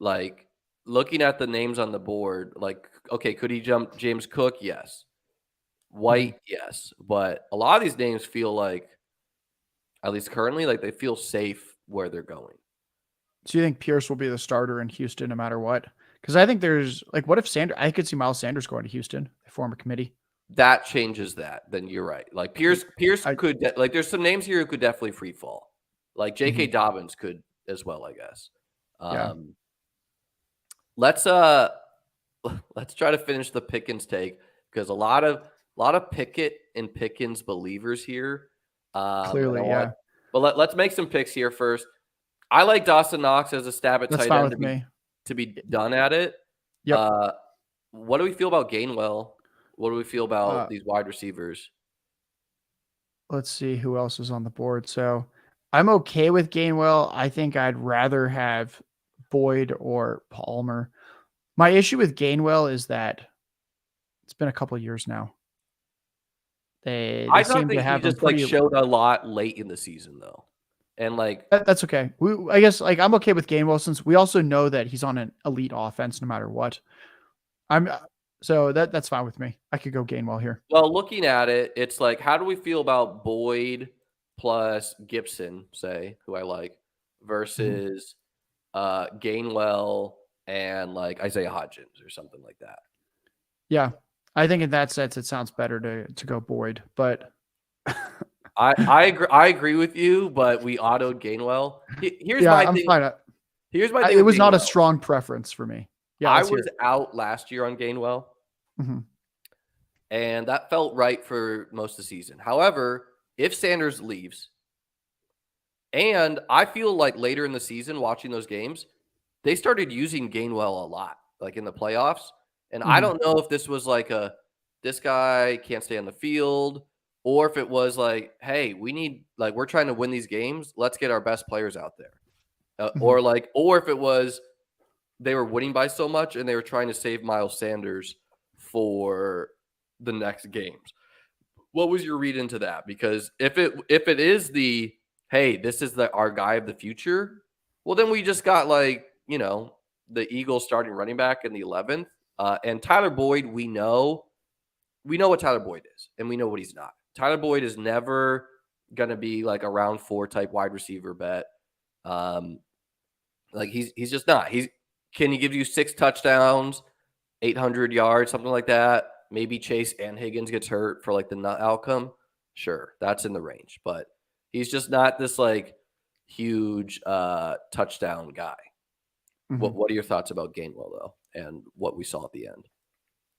Like, looking at the names on the board, like, okay, could he jump James Cook? Yes. White, yes. But a lot of these names feel like, at least currently, like they feel safe where they're going. So you think Pierce will be the starter in Houston no matter what? Because I think there's like, what if Sanders? I could see Miles Sanders going to Houston. They form a committee. That changes that. Then you're right. Like Pierce could like. There's some names here who could definitely free fall. Like J.K. Dobbins could as well, I guess. Yeah. Let's try to finish the Pickens take because a lot of Pickett and Pickens believers here. Clearly, yeah. But let's make some picks here first. I like Dawson Knox as a stab at That's tight fine end with me. to be done at it. Yep. What do we feel about Gainwell? What do we feel about these wide receivers? Let's see who else is on the board. So I'm okay with Gainwell. I think I'd rather have Boyd or Palmer. My issue with Gainwell is that it's been a couple of years now. They seem to have he just like showed a lot late in the season though. And like that's okay. I guess like I'm okay with Gainwell since we also know that he's on an elite offense no matter what. So that's fine with me. I could go Gainwell here. Well, looking at it, it's like how do we feel about Boyd plus Gibson, say, who I like, versus Gainwell and like Isaiah Hodgins or something like that. Yeah. I think in that sense it sounds better to go Boyd, but I agree with you, but we autoed Gainwell. Here's my thing. Here's my thing. It was not a strong preference for me. Yeah, I was out last year on Gainwell, and that felt right for most of the season. However, if Sanders leaves, and I feel like later in the season, watching those games, they started using Gainwell a lot, like in the playoffs. And I don't know if this was like this guy can't stay on the field, or if it was like, hey, we're trying to win these games. Let's get our best players out there. Or if it was they were winning by so much and they were trying to save Miles Sanders for the next games. What was your read into that? Because if it is the, hey, this is our guy of the future, well, then we just got the Eagles starting running back in the 11th. And Tyler Boyd, we know what Tyler Boyd is, and we know what he's not. Tyler Boyd is never going to be like a round 4 type wide receiver bet. He's just not. Can he give you 6 touchdowns, 800 yards, something like that? Maybe Chase and Higgins gets hurt for like the nut outcome. Sure, that's in the range, but he's just not this like huge touchdown guy. What are your thoughts about Gainwell though, and what we saw at the end?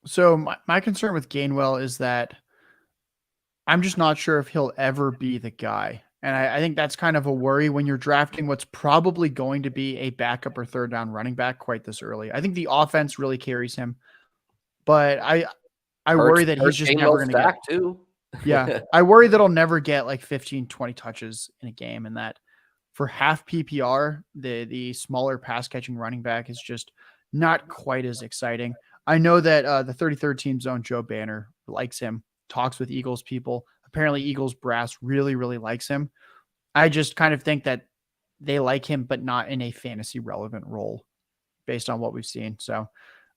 So my concern with Gainwell is that I'm just not sure if he'll ever be the guy. And I think that's kind of a worry when you're drafting what's probably going to be a backup or third down running back quite this early. I think the offense really carries him, but I worry that he's just never going to get too. Yeah. I worry that he'll never get like 15, 20 touches in a game, and that for half PPR, the smaller pass catching running back is just not quite as exciting. I know that the 33rd Team Zone, Joe Banner, likes him, talks with Eagles people. Apparently Eagles brass really, really likes him. I just kind of think that they like him, but not in a fantasy relevant role based on what we've seen. So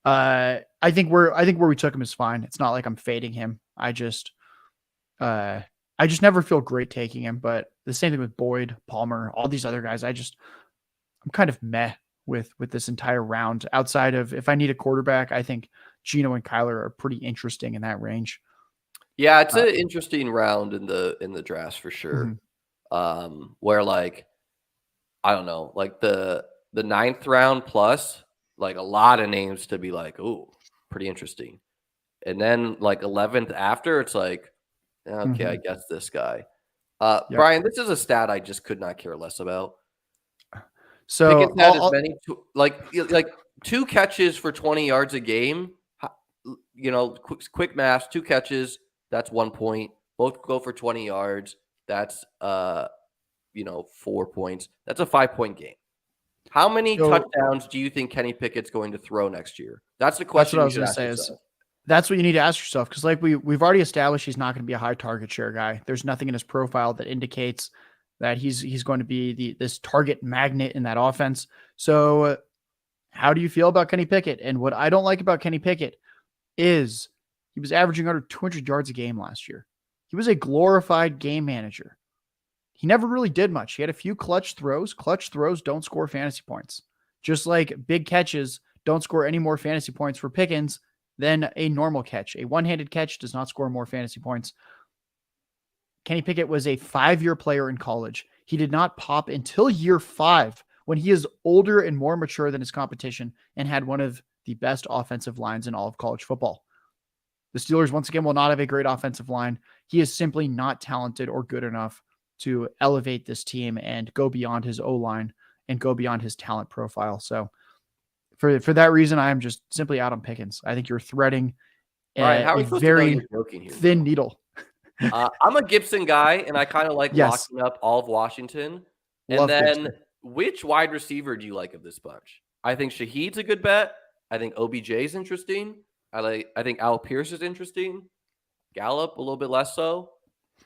I think where we took him is fine. It's not like I'm fading him. I just I just never feel great taking him. But the same thing with Boyd, Palmer, all these other guys. I'm kind of meh with this entire round. Outside of if I need a quarterback, I think Gino and Kyler are pretty interesting in that range. Yeah, it's an interesting round in the drafts for sure. Where like I don't know, like the ninth round plus, like a lot of names to be like, oh, pretty interesting. And then like 11th after, it's like, okay, I guess this guy. Yep. Brian, this is a stat I just could not care less about. So Pickett's had as many like 2 catches for 20 yards a game. Quick math, 2 catches, that's 1 point. Both go for 20 yards. That's 4 points. That's a 5-point game. How many touchdowns do you think Kenny Pickett's going to throw next year? That's the question you should ask yourself. That's what you need to ask yourself, because like we've already established he's not going to be a high target share guy. There's nothing in his profile that indicates that he's going to be this target magnet in that offense. So how do you feel about Kenny Pickett? And what I don't like about Kenny Pickett is he was averaging under 200 yards a game last year. He was a glorified game manager. He never really did much. He had a few clutch throws. Clutch throws don't score fantasy points. Just like big catches don't score any more fantasy points for Pickens than a normal catch. A one-handed catch does not score more fantasy points. Kenny Pickett was a 5-year player in college. He did not pop until year 5, when he is older and more mature than his competition and had one of the best offensive lines in all of college football. The Steelers, once again, will not have a great offensive line. He is simply not talented or good enough to elevate this team and go beyond his O-line and go beyond his talent profile. So for that reason, I am just simply out on Pickens. I think you're threading a very thin needle. I'm a Gibson guy, and I kind of like locking up all of Washington. And then Gibson. Which wide receiver do you like of this bunch? I think Shaheed's a good bet. I think OBJ is interesting. I think Al Pierce is interesting. Gallup a little bit less so.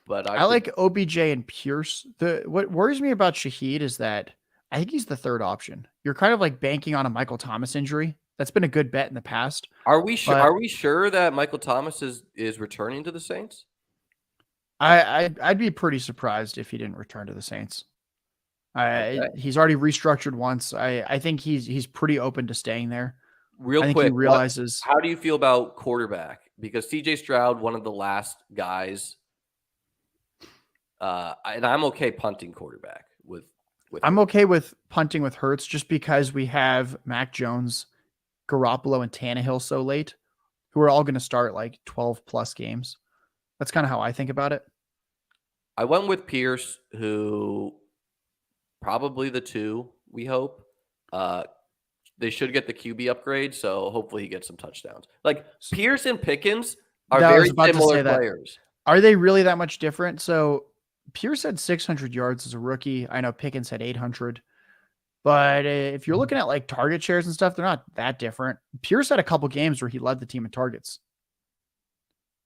But I like OBJ and Pierce. What worries me about Shaheed is that I think he's the third option. You're kind of like banking on a Michael Thomas injury. That's been a good bet in the past. Are we sure that Michael Thomas is returning to the Saints? I'd be pretty surprised if he didn't return to the Saints. He's already restructured once. I think he's pretty open to staying there. Real quick, he realizes. How do you feel about quarterback? Because CJ Stroud, one of the last guys, and I'm okay punting quarterback with. I'm okay with punting with Hurts just because we have Mac Jones, Garoppolo, and Tannehill so late, who are all going to start like 12 plus games. That's kind of how I think about it. I went with Pierce, who probably the 2, we hope. They should get the QB upgrade, so hopefully he gets some touchdowns. Like Pierce and Pickens are very similar players. Are they really that much different? So Pierce had 600 yards as a rookie. I know Pickens had 800. But if you're looking at like target shares and stuff, they're not that different. Pierce had a couple games where he led the team in targets.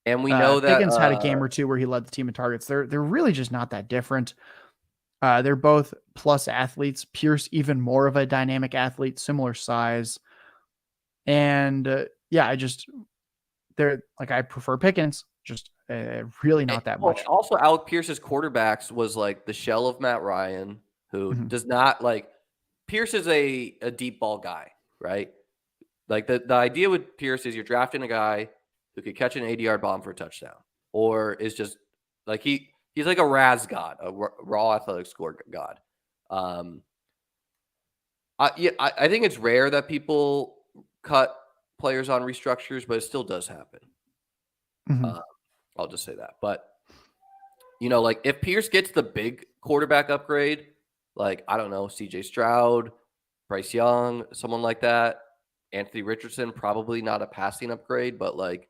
And we know that Pickens had a game or 2 where he led the team in targets. They're really just not that different. They're both plus athletes. Pierce, even more of a dynamic athlete, similar size. And I prefer Pickens, just really not that much. Also, Alec Pierce's quarterbacks was like the shell of Matt Ryan, who does not like. Pierce is a deep ball guy, right? Like the idea with Pierce is you're drafting a guy who could catch an 80-yard bomb for a touchdown, or is just like he's like a RAS god, a raw athletic score god. I think it's rare that people cut players on restructures, but it still does happen. I'll just say that. But like if Pierce gets the big quarterback upgrade, like I don't know, CJ Stroud, Bryce Young, someone like that, Anthony Richardson, probably not a passing upgrade, but like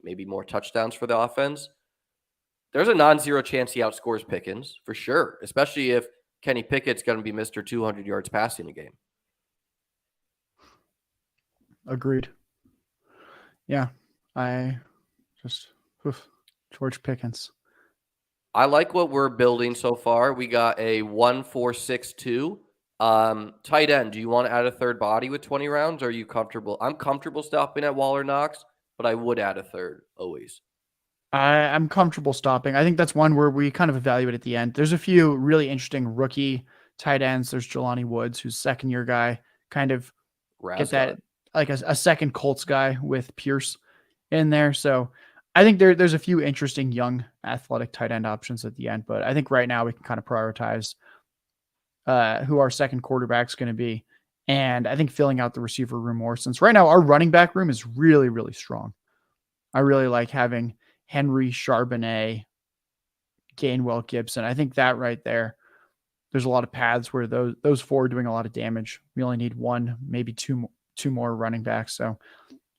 maybe more touchdowns for the offense. There's a non-zero chance he outscores Pickens for sure, especially if Kenny Pickett's going to be Mr. 200 yards passing a game. Agreed. Yeah, I just George Pickens. I like what we're building so far. We got a 1-4-6-2. Tight end. Do you want to add a third body with 20 rounds? Or are you comfortable? I'm comfortable stopping at Waller Knox, but I would add a third always. I'm comfortable stopping. I think that's one where we kind of evaluate at the end. There's a few really interesting rookie tight ends. There's Jelani Woods, who's second year guy, kind of get Rasgard. that like a second Colts guy with Pierce in there. So I think there's a few interesting young athletic tight end options at the end, but I think right now we can kind of prioritize who our second quarterback's going to be. And I think filling out the receiver room more, since right now our running back room is really, really strong. I really like having Henry, Charbonnet, Gainwell, Gibson. I think that right there, there's a lot of paths where those four are doing a lot of damage. We only need one, maybe two more running backs. So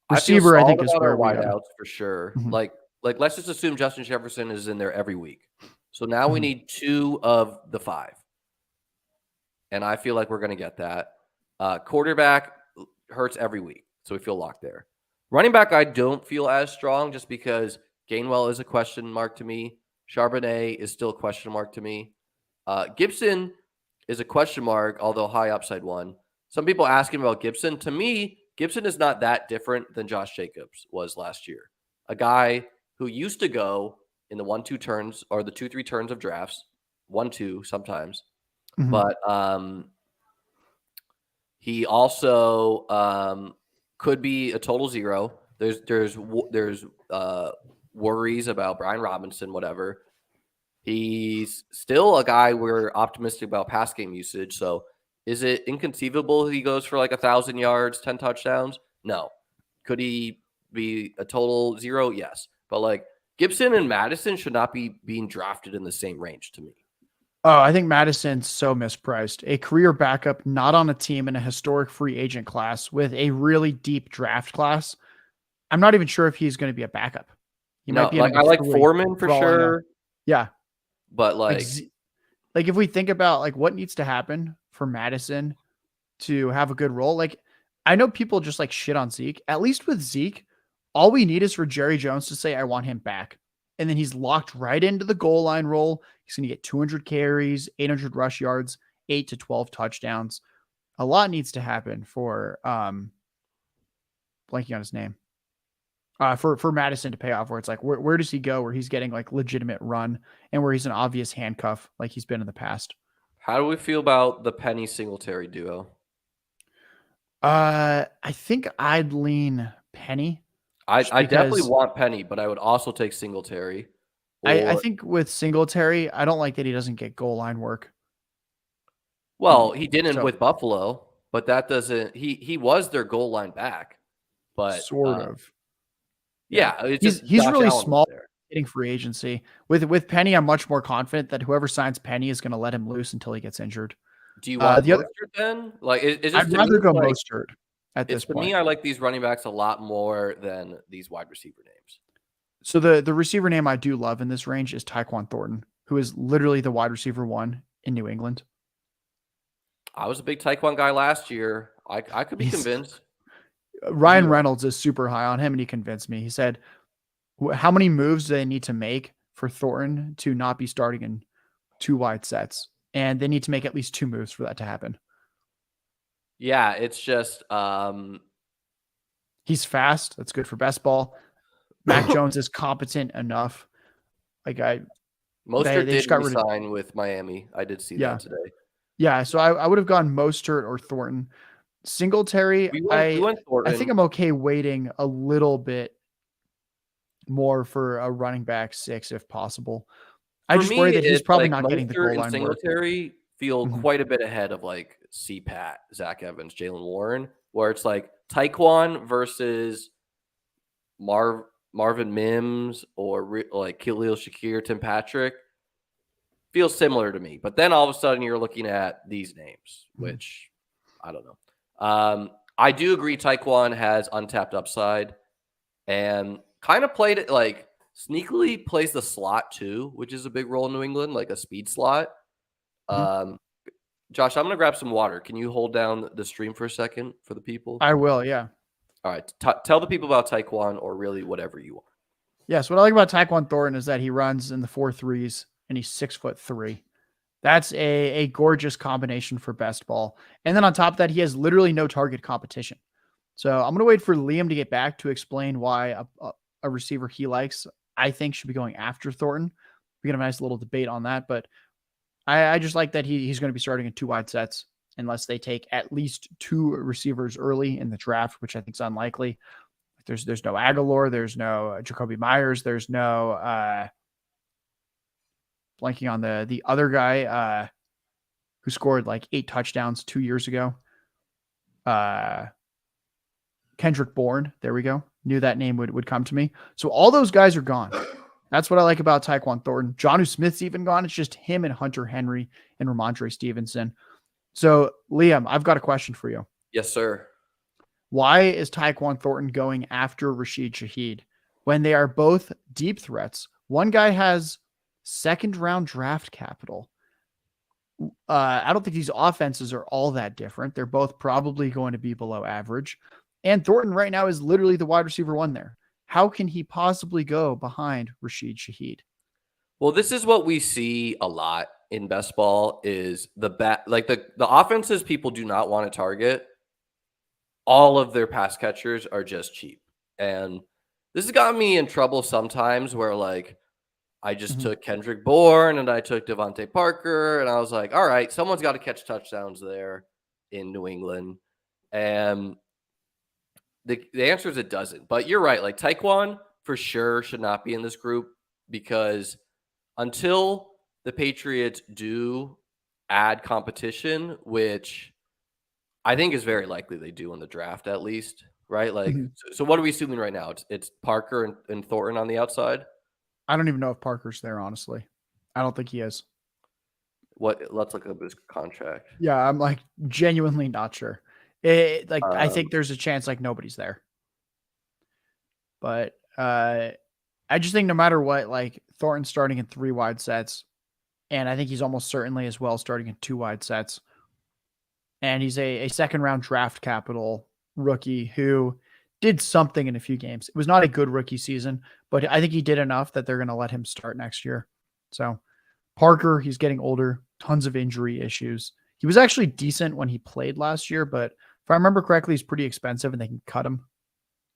I feel receiver, I solid think, is about our where we go. wideouts for sure. Mhm, Like let's just assume Justin Jefferson is in there every week. So now we mhm. need 2 of the 5. And I feel like we're going to get that. Quarterback hurts every week, so we feel locked there. Running back, I don't feel as strong just because Gainwell is a question mark to me. Charbonnet is still a question mark to me. Gibson is a question mark, although high upside one. Some people asking about Gibson. To me, Gibson is not that different than Josh Jacobs was last year. A guy who used to go in the 1-2 turns or the 2-3 turns of drafts, 1-2 sometimes. Mhm. But he also could be a total zero. There's worries about Brian Robinson, whatever. He's still a guy we're optimistic about pass game usage. So is it inconceivable he goes for like 1,000 yards, 10 touchdowns? No. Could he be a total zero? Yes. But like Gibson and Madison should not be being drafted in the same range to me. Oh, I think Madison's so mispriced. A career backup, not on a team in a historic free agent class with a really deep draft class. I'm not even sure if he's going to be a backup. He might No, be like number I like 3 Foreman for for all I know. sure, Yeah. but Like, like like if we think about like what needs to happen for Madison to have a good role, like I know people just like shit on Zeke. At least with Zeke, all we need is for Jerry Jones to say, I want him back. And then he's locked right into the goal line role. He's going to get 200 carries, 800 rush yards, 8 to 12 touchdowns. A lot needs to happen for blanking on his name. For Madison to pay off, where it's like, where does he go where he's getting like legitimate run and where he's an obvious handcuff like he's been in the past? how do we feel about the Penny Singletary duo? I think I'd lean Penny just I definitely because want Penny, but I would also take Singletary. I Or think with Singletary, I don't like that he doesn't get goal line work. well, he didn't So with Buffalo, but that doesn't he was their goal line back. But sort of, yeah. yeah, it's just He's Josh really Allen was small there. hitting free agency. With Penny, I'm much more confident that whoever signs Penny is going to let him loose until he gets injured. Do you want The other, Mostert then? Like it's just I'd to me rather it's go like Mostert at it's this to me point. I like these running backs a lot more than these wide receiver names. So the receiver name I do love in this range is Tyquan Thornton, who is literally the wide receiver one in New England. I was a big Taekwondo guy last year. I could be He's convinced. Who do Ryan you like? Reynolds is super high on him, and he convinced me. He said, how many moves do they need to make for Thornton to not be starting in 2 wide sets? And they need to make at least 2 moves for that to happen. Yeah, it's just He's fast. That's good for best ball. Mac Jones is competent enough. Like Mostert they did just got rid of, resign with Miami. I did see yeah. that today. Yeah. So I would have gone Mostert or Thornton. Singletary, We went I think Thornton. I'm okay waiting a little bit more for a running back 6 if possible. I For just worry me, that he's it's probably like not getting the Mostert goal and line work. Singletary feel Mhm. quite a bit ahead of like CPAT, Zach Evans, Jalen Warren, where it's like Taekwon versus Marvin Mims or like Khalil Shakir, Tim Patrick feels similar to me. But then all of a sudden you're looking at these names, Mhm. which I don't know. I do agree Taekwon has untapped upside and kind of played it like sneakily plays the slot too, which is a big role in New England, like a speed slot. Mhm. Um, Josh, I'm going to grab some water. Can you hold down the stream for a second for the people? I will, yeah. All right. Tell the people about Taekwon or really whatever you want. Yes, what I like about Tyquan Thornton is that he runs in the 4.3s and he's 6'3". That's a gorgeous combination for best ball. And then on top of that, he has literally no target competition. So I'm gonna wait for Liam to get back to explain why a receiver he likes I think should be going after Thornton. We can have a nice little debate on that, but I just like that he's going to be starting in 2 wide sets unless they take at least 2 receivers early in the draft, which I think is unlikely. There's no Aguilar, there's no Jacoby Myers, there's no blanking on the other guy who scored like 8 touchdowns 2 years ago. Kendrick Bourne. There we go. Knew that name would come to me. So all those guys are gone. That's what I like about Tyquan Thornton. Jonnu Smith's even gone. It's just him and Hunter Henry and Ramondre Stevenson. So, Liam, I've got a question for you. Yes, sir. Why is Tyquan Thornton going after Rashid Shaheed when they are both deep threats? One guy has second-round draft capital. I don't think these offenses are all that different. They're both probably going to be below average. And Thornton right now is literally the wide receiver 1 there. How can he possibly go behind Rashid Shaheed? Well, this is what we see a lot in best ball is the offenses people do not want to target. All of their pass catchers are just cheap. And this has gotten me in trouble sometimes where like I just took Kendrick Bourne and I took Devontae Parker and I was like, all right, someone's got to catch touchdowns there in New England. And the answer is it doesn't. But you're right. Like Tyquan for sure should not be in this group because until the Patriots do add competition, which I think is very likely they do in the draft at least, right? Like, so what are we assuming right now? It's Parker and Thornton on the outside? I don't even know if Parker's there, honestly. I don't think he is. Let's look up his contract. Yeah, I'm like genuinely not sure. I think there's a chance like nobody's there. But I just think no matter what, like Thornton's starting in 3 wide sets, and I think he's almost certainly as well starting in 2 wide sets. And he's a second-round draft capital rookie who did something in a few games. It was not a good rookie season, but I think he did enough that they're going to let him start next year. So Parker, he's getting older, tons of injury issues. He was actually decent when he played last year, but if I remember correctly, he's pretty expensive and they can cut him.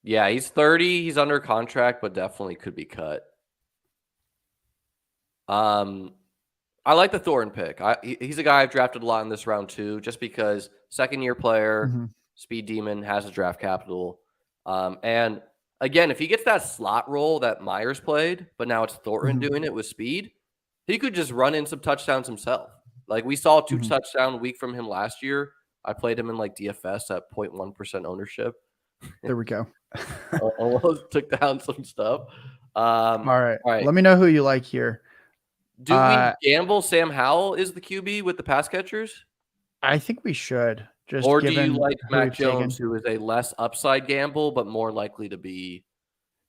Yeah, he's 30. He's under contract, but definitely could be cut. I like the Thornton pick. He's a guy I've drafted a lot in this round too, just because second-year player, speed demon, has a draft capital. And again, if he gets that slot role that Myers played, but now it's Thornton doing it with speed, he could just run in some touchdowns himself. Like we saw 2 touchdown week from him last year. I played him in like DFS at 0.1% ownership. There we go. Almost took down some stuff. All right. Let me know who you like here. Do we gamble Sam Howell is the QB with the pass catchers? I think we should. Or do you like Mac Jones, who is a less upside gamble, but more likely to be?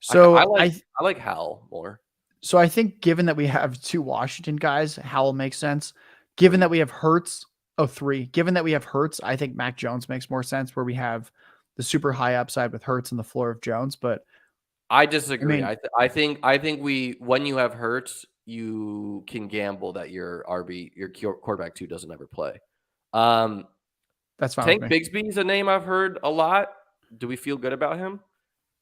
So I like Howell more. So I think given that we have 2 Washington guys, Howell makes sense. Given that we have Hurts, 3. Given that we have Hurts, I think Mac Jones makes more sense where we have the super high upside with Hurts and the floor of Jones. But I disagree. I think when you have Hurts, you can gamble that your quarterback 2 doesn't ever play. That's fine. Tank Bigsby is a name I've heard a lot. Do we feel good about him?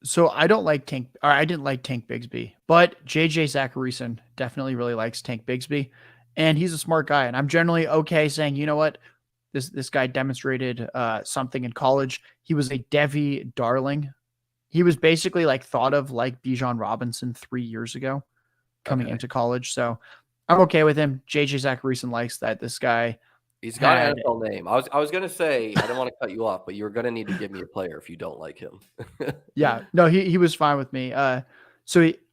So I didn't like Tank Bigsby, but JJ Zacharyson definitely really likes Tank Bigsby, and he's a smart guy. And I'm generally okay saying, you know what, this guy demonstrated something in college. He was a Devi darling. He was basically like thought of like Bijan Robinson 3 years ago coming into college. So I'm okay with him. JJ Zacharyson likes that. This guy. He's got an NFL name. I was gonna say I don't want to cut you off, but you're gonna need to give me a player if you don't like him. Yeah, no, he was fine with me. I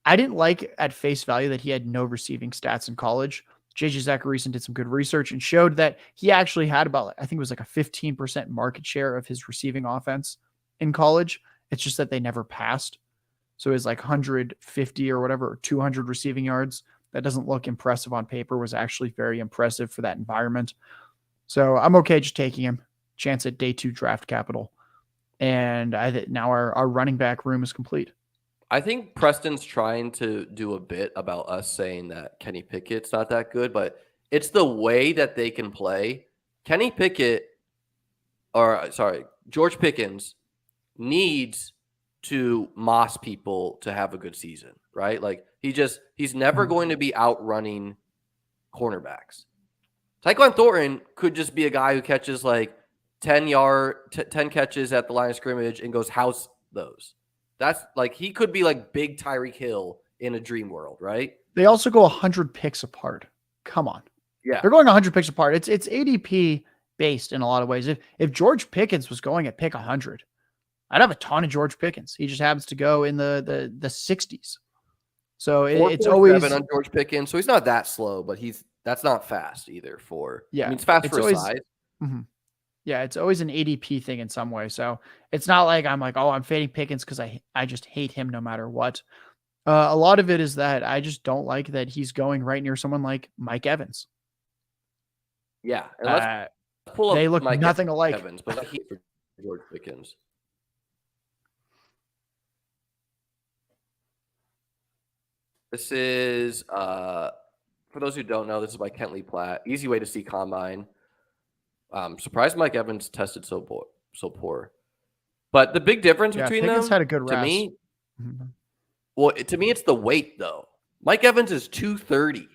didn't like at face value that he had no receiving stats in college. JJ Zacharyson did some good research and showed that he actually had about, I think it was like a 15% market share of his receiving offense in college. It's just that they never passed. So his like 150 or whatever, or 200 receiving yards, that doesn't look impressive on paper, was actually very impressive for that environment. So I'm okay just taking him. Chance at day 2 draft capital. And now our running back room is complete. I think Preston's trying to do a bit about us saying that Kenny Pickett's not that good, but it's the way that they can play. George Pickens needs to moss people to have a good season, right? Like he's never going to be outrunning cornerbacks. Tyquan Thornton could just be a guy who catches like 10 catches at the line of scrimmage and goes house those. That's like he could be like big Tyreek Hill in a dream world, right? They also go 100 picks apart. Come on. Yeah. They're going 100 picks apart. It's ADP based in a lot of ways. If George Pickens was going at pick 100, I'd have a ton of George Pickens. He just happens to go in the 60s. So it's always on George Pickens. So he's not that slow, but that's not fast either it's fast for his size. Mm-hmm. Yeah, it's always an ADP thing in some way. So it's not like I'm like, oh, I'm fading Pickens because I just hate him no matter what. A lot of it is that I just don't like that he's going right near someone like Mike Evans. Yeah, and let's pull up. They look nothing alike. Evans, but he for George Pickens. This is for those who don't know, this is by Kentley Platt. Easy way to see combine. Surprised Mike Evans tested so poor. But the big difference between Pickens them had a good to rest. me, to me, it's the weight though. Mike Evans is 230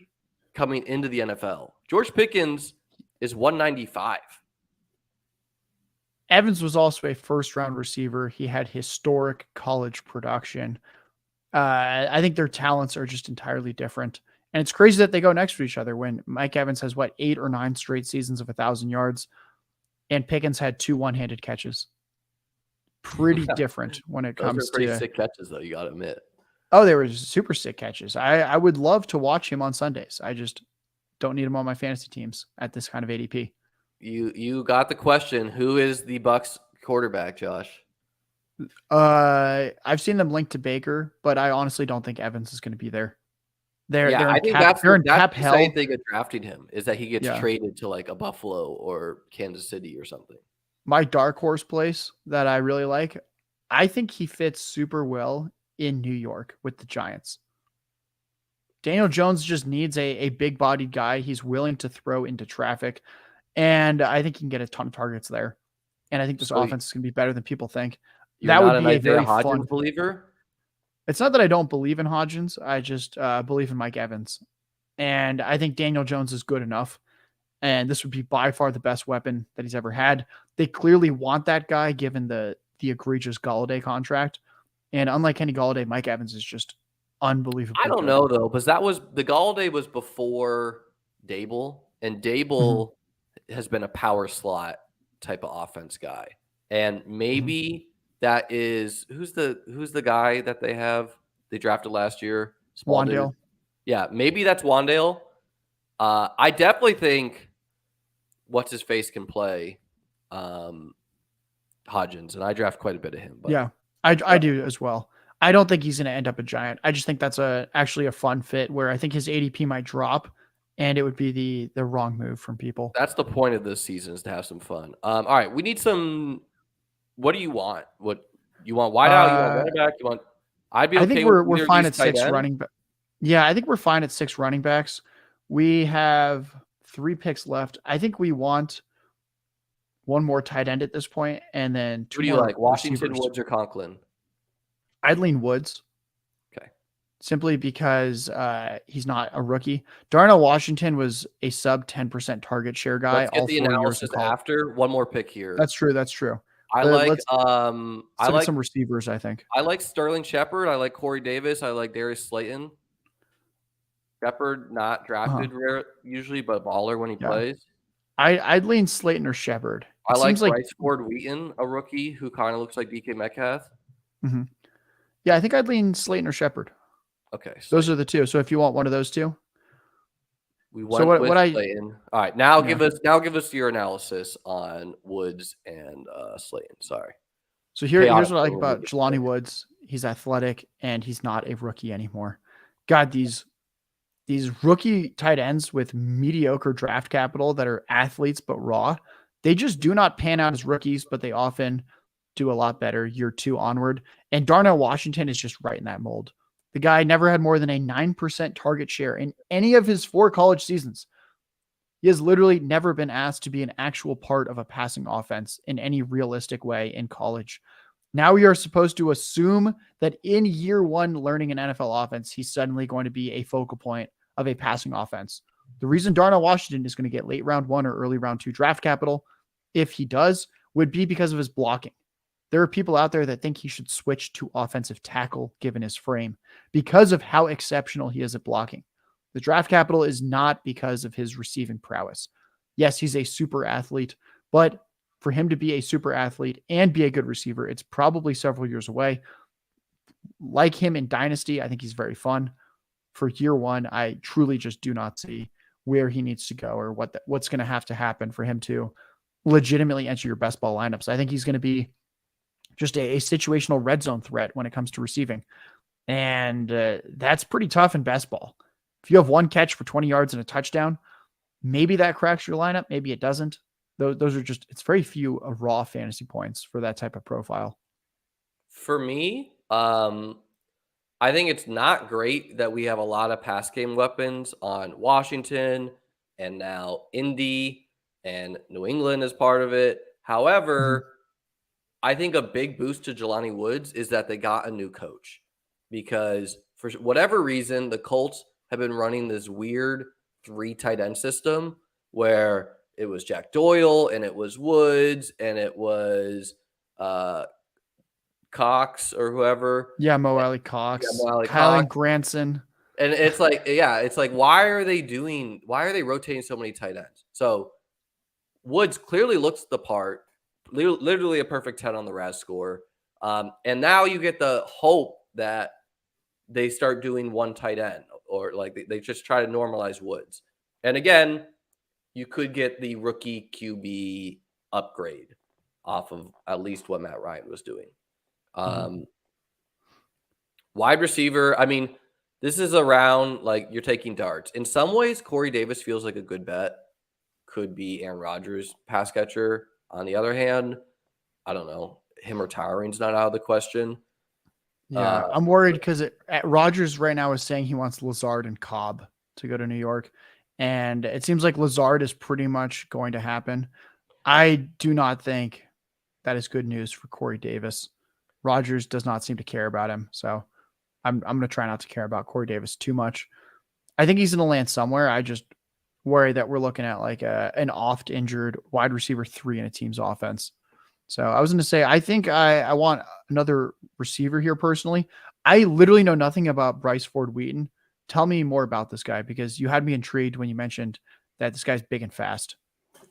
coming into the NFL. George Pickens is 195. Evans was also a first-round receiver. He had historic college production. I think their talents are just entirely different. And it's crazy that they go next to each other when Mike Evans has 8 or 9 straight seasons of 1,000 yards and Pickens had 2 one-handed catches. Pretty different when it comes to pretty sick catches though, you got to admit. Oh, they were super sick catches. I would love to watch him on Sundays. I just don't need him on my fantasy teams at this kind of ADP. You got the question. Who is the Bucs quarterback, Josh? I've seen them linked to Baker, but I honestly don't think Evans is going to be there. I think that's the same thing of drafting him is that he gets traded to like a Buffalo or Kansas City or something. My dark horse place that I really like, I think he fits super well in New York with the Giants. Daniel Jones just needs a big-bodied guy. He's willing to throw into traffic, and I think he can get a ton of targets there. And I think this offense is going to be better than people think. That would be a very fun believer. It's not that I don't believe in Hodgins. I just believe in Mike Evans. And I think Daniel Jones is good enough. And this would be by far the best weapon that he's ever had. They clearly want that guy given the egregious Golladay contract. And unlike Kenny Golladay, Mike Evans is just unbelievable. I don't know, though, because the Golladay was before Dable. And Dable has been a power slot type of offense guy. And maybe that is who's the guy that they drafted last year? Wandale. Yeah, maybe that's Wandale. I definitely think what's his face can play Hodgins, and I draft quite a bit of him. But, yeah, I do as well. I don't think he's going to end up a Giant. I just think that's actually a fun fit where I think his ADP might drop, and it would be the wrong move from people. That's the point of this season is to have some fun. All right, we need some. What do you want? What you want? Wide out? You want running back? You want? I'd be okay. I think we're fine at 6 running back. Yeah, I think we're fine at 6 running backs. We have 3 picks left. I think we want one more tight end at this point, and then 2 Who do you more like? Washington, receivers. Woods, or Conklin? I'd lean Woods. Okay. Simply because he's not a rookie. Darnell Washington was a sub 10% target share guy. Let's get the analysis after. One more pick here. That's true. I like some receivers, I think. I like Sterling Shepard. I like Corey Davis. I like Darius Slayton. Shepard, not drafted rare usually, but baller when he plays. I'd lean Slayton or Shepard. I like Bryce Ford Wheaton, a rookie who kind of looks like DK Metcalf. Mm-hmm. Yeah, I think I'd lean Slayton or Shepard. Okay. Those are the 2. So if you want one of those 2. We went with Slayton. All right, now give us your analysis on Woods and Slayton. Sorry. So here's what I like about Jelani Woods. He's athletic and he's not a rookie anymore. God, these rookie tight ends with mediocre draft capital that are athletes but raw, they just do not pan out as rookies, but they often do a lot better year 2 onward. And Darnell Washington is just right in that mold. The guy never had more than a 9% target share in any of his 4 college seasons. He has literally never been asked to be an actual part of a passing offense in any realistic way in college. Now we are supposed to assume that in year one, learning an NFL offense, he's suddenly going to be a focal point of a passing offense. The reason Darnell Washington is going to get late round 1 or early round 2 draft capital, if he does, would be because of his blocking. There are people out there that think he should switch to offensive tackle given his frame because of how exceptional he is at blocking. The draft capital is not because of his receiving prowess. Yes, he's a super athlete, but for him to be a super athlete and be a good receiver, it's probably several years away. Like him in Dynasty, I think he's very fun. For year one, I truly just do not see where he needs to go or what's going to have to happen for him to legitimately enter your best ball lineups. I think he's going to be just a situational red zone threat when it comes to receiving. And that's pretty tough in best ball. If you have one catch for 20 yards and a touchdown, maybe that cracks your lineup. Maybe it doesn't. Those are just, it's very few raw fantasy points for that type of profile. For me, I think it's not great that we have a lot of pass game weapons on Washington and now Indy and New England as part of it. However, I think a big boost to Jelani Woods is that they got a new coach, because for whatever reason, the Colts have been running this weird 3 tight end system where it was Jack Doyle and it was Woods and it was Cox or whoever. Yeah, Mo Alley Cox, Yeah, Mo Alley Kylan Cox. Granson. And it's like, why are they rotating so many tight ends? So Woods clearly looks the part, literally a perfect 10 on the RAS score. And now you get the hope that they start doing one tight end, or like they just try to normalize Woods. And again, you could get the rookie QB upgrade off of at least what Matt Ryan was doing. Wide receiver, I mean, this is around like you're taking darts. In some ways, Corey Davis feels like a good bet. Could be Aaron Rodgers' pass catcher. On the other hand, I don't know. Him retiring is not out of the question. Yeah, I'm worried because Rodgers right now is saying he wants Lazard and Cobb to go to New York. And it seems like Lazard is pretty much going to happen. I do not think that is good news for Corey Davis. Rodgers does not seem to care about him. So I'm going to try not to care about Corey Davis too much. I think he's going to land somewhere. I just worry that we're looking at like an oft injured wide receiver 3 in a team's offense. So I was going to say, I think I want another receiver here personally. I literally know nothing about Bryce Ford Wheaton. Tell me more about this guy, because you had me intrigued when you mentioned that this guy's big and fast.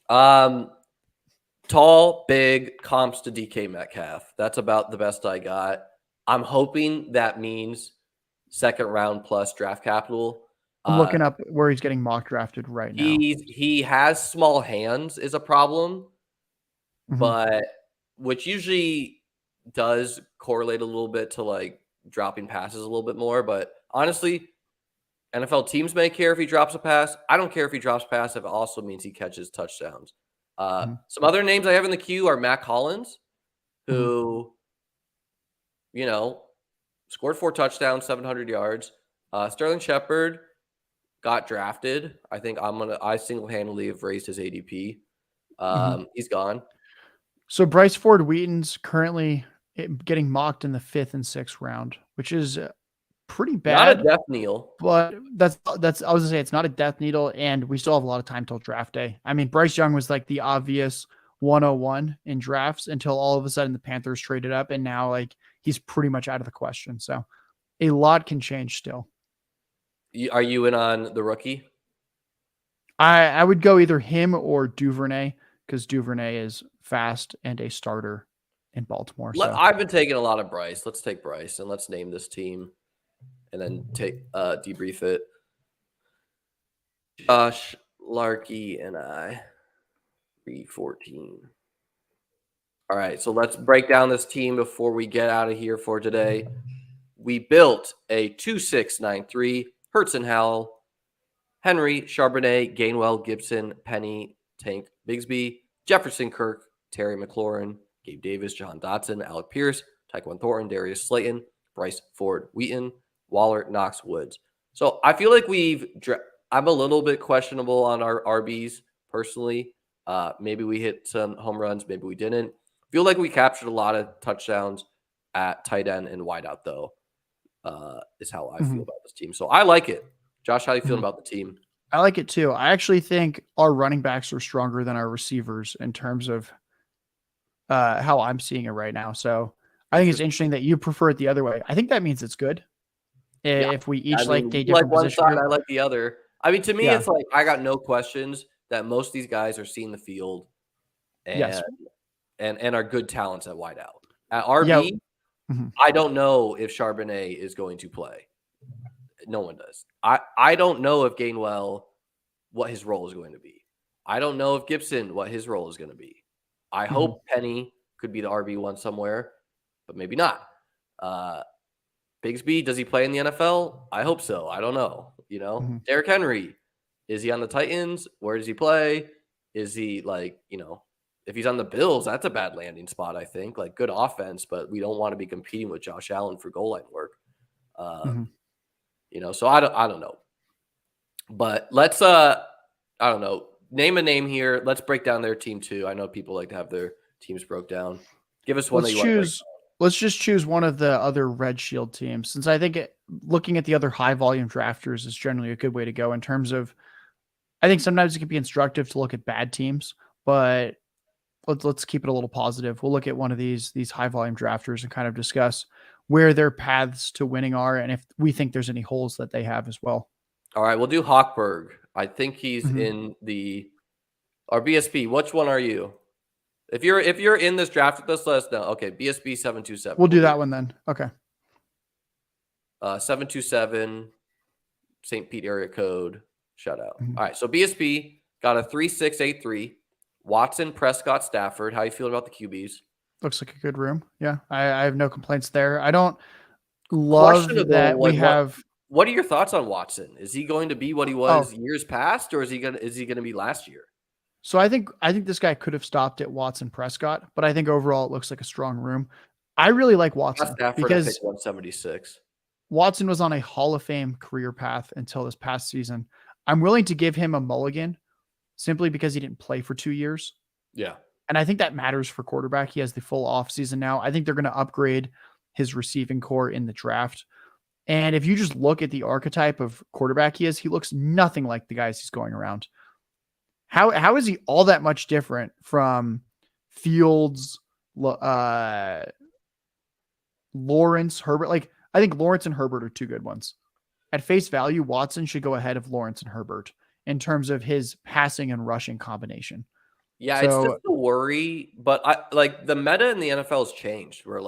Tall, big, comps to DK Metcalf. That's about the best I got. I'm hoping that means second round plus draft capital. I'm looking up where he's getting mock drafted right now. He has small hands is a problem, but which usually does correlate a little bit to like dropping passes a little bit more. But honestly, NFL teams may care if he drops a pass. I don't care if he drops a pass if it also means he catches touchdowns. Some other names I have in the queue are Matt Collins, who, scored 4 touchdowns, 700 yards. Sterling Shepard got drafted. I think I single-handedly have raised his ADP. He's gone. So Bryce Ford Wheaton's currently getting mocked in the 5th and 6th round, which is pretty bad. Not a death kneel. But that's I was gonna say it's not a death needle, and we still have a lot of time till draft day. I mean, Bryce Young was like the obvious 101 in drafts until all of a sudden the Panthers traded up, and now like he's pretty much out of the question. So a lot can change still. Are you in on the rookie? I would go either him or Duvernay, because Duvernay is fast and a starter in Baltimore. So I've been taking a lot of Bryce. Let's take Bryce and let's name this team and then debrief it. Josh Larky and I, 314. All right, so let's break down this team before we get out of here for today. We built a 2-6-9-3, Hurts and Howell, Henry, Charbonnet, Gainwell, Gibson, Penny, Tank, Bigsby, Jefferson, Kirk, Terry McLaurin, Gabe Davis, John Dotson, Alec Pierce, Tyquan Thornton, Darius Slayton, Bryce Ford Wheaton, Waller, Knox, Woods. So I feel like I'm a little bit questionable on our RBs personally. Maybe we hit some home runs, maybe we didn't. Feel like we captured a lot of touchdowns at tight end and wideout, though, is how I feel about this team. So I like it. Josh, how you feeling about the team? I like it too. I actually think our running backs are stronger than our receivers in terms of how I'm seeing it right now. So I think it's interesting that you prefer it the other way. I think that means it's good. Yeah. If we each I mean, like a you like different one position side, group. I like the other. I mean, to me, Yeah. it's like I got no questions that most of these guys are seeing the field Yes. and are good talents at wideout. At Yeah. RB, I don't know if Charbonnet is going to play. No one does. I don't know if Gainwell, what his role is going to be. I don't know if Gibson, what his role is going to be. I hope Penny could be the RB1 somewhere, but maybe not. Bigsby, does he play in the NFL? I hope so. I don't know. Derrick Henry, is he on the Titans? Where does he play? Is he if he's on the Bills, that's a bad landing spot, I think. Like, good offense, but we don't want to be competing with Josh Allen for goal line work. So I don't know. But let's I don't know. Name a name here. Let's break down their team too. I know people like to have their teams broke down. Give us one that you want to break down. Let's just choose one of the other Red Shield teams, since I think looking at the other high volume drafters is generally a good way to go in terms of, I think sometimes it can be instructive to look at bad teams, but let's keep it a little positive. We'll look at one of these high volume drafters and kind of discuss where their paths to winning are and if we think there's any holes that they have as well. All right, we'll do Hochberg. I think he's in our BSP. Which one are you? If you're in this draft with us, let us know. Okay, BSB 727. We'll do that one then. Okay. 727, St. Pete area code. Shout out. All right, so BSB got a 3683. Watson, Prescott, Stafford. How you feeling about the QBs? Looks like a good room. Yeah, I have no complaints there. I don't love that we have. What are your thoughts on Watson? Is he going to be what he was years past, or is he gonna be last year? So I think this guy could have stopped at Watson Prescott, but I think overall it looks like a strong room. I really like Watson because 176. Watson was on a Hall of Fame career path until this past season. I'm willing to give him a mulligan simply because he didn't play for 2 years. Yeah. And I think that matters for quarterback. He has the full off season now. I think they're going to upgrade his receiving core in the draft. And if you just look at the archetype of quarterback he is, he looks nothing like the guys he's going around. How is he all that much different from Fields, Lawrence, Herbert? Like, I think Lawrence and Herbert are two good ones. At face value, Watson should go ahead of Lawrence and Herbert in terms of his passing and rushing combination. Yeah, it's just a worry, but the meta in the NFL has changed where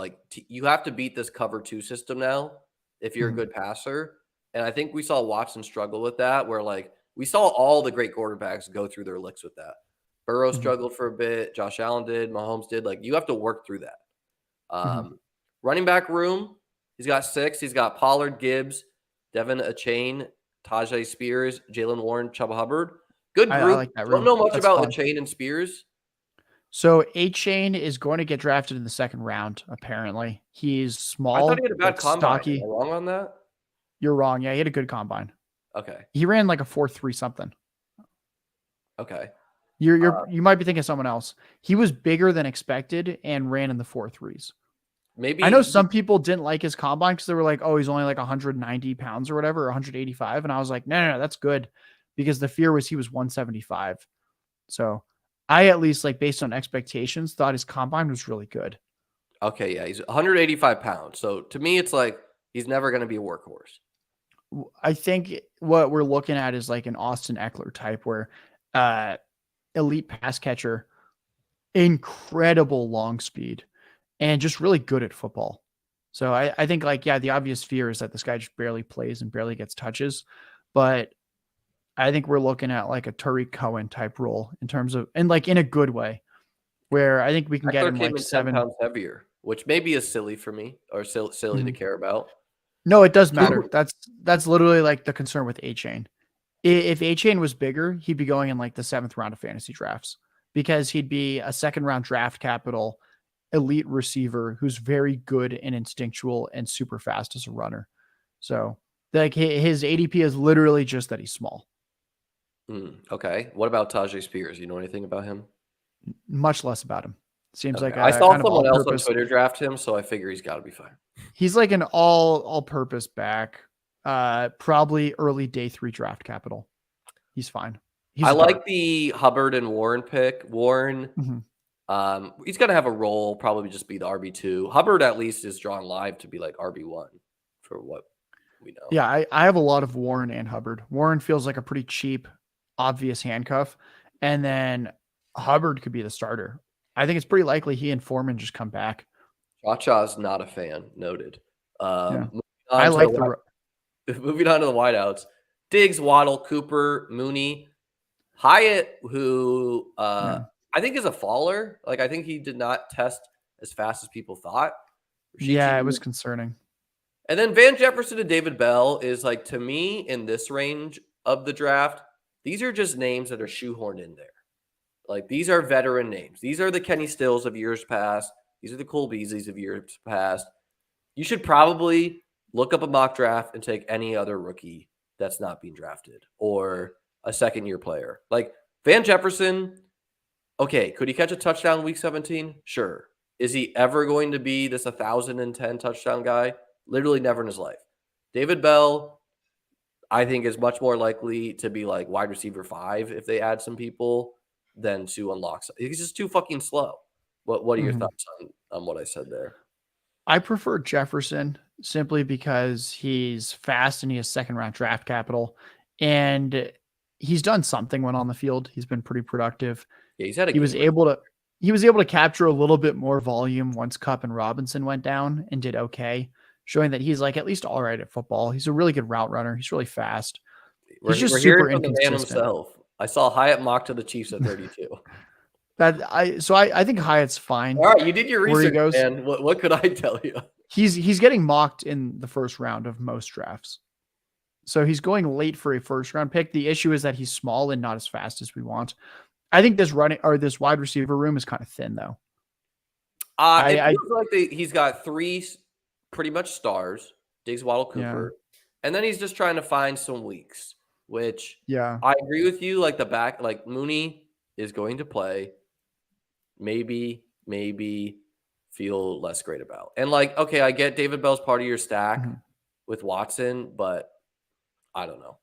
you have to beat this cover 2 system now if you're a good passer. And I think we saw Watson struggle with that where we saw all the great quarterbacks go through their licks with that. Burrow struggled for a bit. Josh Allen did. Mahomes did. You have to work through that. Running back room, he's got 6. He's got Pollard, Gibbs, Devin Achane, Tajay Spears, Jalen Warren, Chuba Hubbard. Good group. I like that room. Don't know much about Achane and Spears. So Achane is going to get drafted in the 2nd round, apparently. He's small. I thought he had a bad combine. Stocky. Am I wrong on that? You're wrong. Yeah, he had a good combine. Okay. He ran like a 4.3 something. Okay. You might be thinking of someone else. He was bigger than expected and ran in the 4.3s. Maybe I know some people didn't like his combine because they were like, oh, he's only like 190 pounds or whatever, or 185. And I was like, no, that's good. Because the fear was he was 175. So I at least based on expectations, thought his combine was really good. Okay, yeah. He's 185 pounds. So to me, it's he's never going to be a workhorse. I think what we're looking at is an Austin Eckler type where elite pass catcher, incredible long speed, and just really good at football. So I think the obvious fear is that this guy just barely plays and barely gets touches. But I think we're looking at a Tariq Cohen type role in terms of, and in a good way, where I think we can get him 7 pounds heavier, which maybe is silly for me or silly to care about. No, it does matter. That's literally the concern with Achane. If Achane was bigger, he'd be going in the 7th round of fantasy drafts because he'd be a 2nd round draft capital elite receiver who's very good and instinctual and super fast as a runner. So his ADP is literally just that he's small. Okay. What about Tajay Spears? You know anything about him? Much less about him. Seems Okay. like I a saw kind of someone else on all-purpose. Twitter draft him, so I figure he's got to be fine. He's like an all-purpose back. Probably early day 3 draft capital. He's fine. He's I a like dart. the Hubbard and Warren pick. Warren, he's going to have a role, probably just be the RB2. Hubbard at least is drawn live to be like RB1 for what we know. Yeah, I have a lot of Warren and Hubbard. Warren feels like a pretty cheap, obvious handcuff. And then Hubbard could be the starter. I think it's pretty likely he and Foreman just come back. Cha-Cha's not a fan, noted. Yeah. Moving I on to like moving on to the wideouts. Diggs, Waddle, Cooper, Mooney, Hyatt, who I think is a faller. Like, I think he did not test as fast as people thought. Yeah, it was concerning. And then Van Jefferson and David Bell is like, to me, in this range of the draft, these are just names that are shoehorned in there. Like, these are veteran names. These are the Kenny Stills of years past. These are the Cole Beasleys of years past. You should probably look up a mock draft and take any other rookie that's not being drafted or a second-year player. Like, Van Jefferson, okay, could he catch a touchdown week 17? Sure. Is he ever going to be this 1,010 touchdown guy? Literally never in his life. David Bell, I think, is much more likely to be like wide receiver 5 if they add some people than to unlock. He's just too fucking slow. What are your thoughts on what I said there? I prefer Jefferson simply because he's fast and he has second-round draft capital. And he's done something when on the field. He's been pretty productive. Yeah, he's had a he was able to capture a little bit more volume once Kupp and Robinson went down and did okay, showing that he's like at least all right at football. He's a really good route runner. He's really fast. He's just super inconsistent. The man himself. I saw Hyatt mock to the Chiefs at 32. I think Hyatt's fine. All right, you did your research, man. What could I tell you? He's getting mocked in the first round of most drafts. So he's going late for a first round pick. The issue is that he's small and not as fast as we want. I think this wide receiver room is kind of thin though. It feels like he's got 3 pretty much stars, Diggs, Waddle, Cooper, and then he's just trying to find some weeks, which I agree with you. Like the back, like Mooney is going to play, maybe feel less great about. And like, okay, I get David Bell's part of your stack with Watson, but I don't know.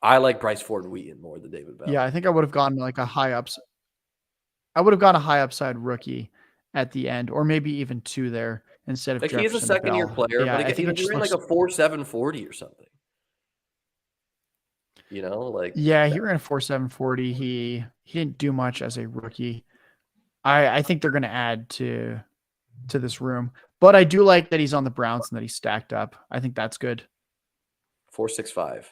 I like Bryce Ford Wheaton more than David Bell. Yeah, I think I would have gone like a high ups. I would have gone a high upside rookie at the end, or maybe even 2 there instead of like Jefferson. He's a second-year player, but again, he ran like a 4.7 40 or something. You know, like he ran a 4.7 40. He didn't do much as a rookie. I think they're going to add to this room, but I do like that he's on the Browns and that he's stacked up. I think that's good. 4.65.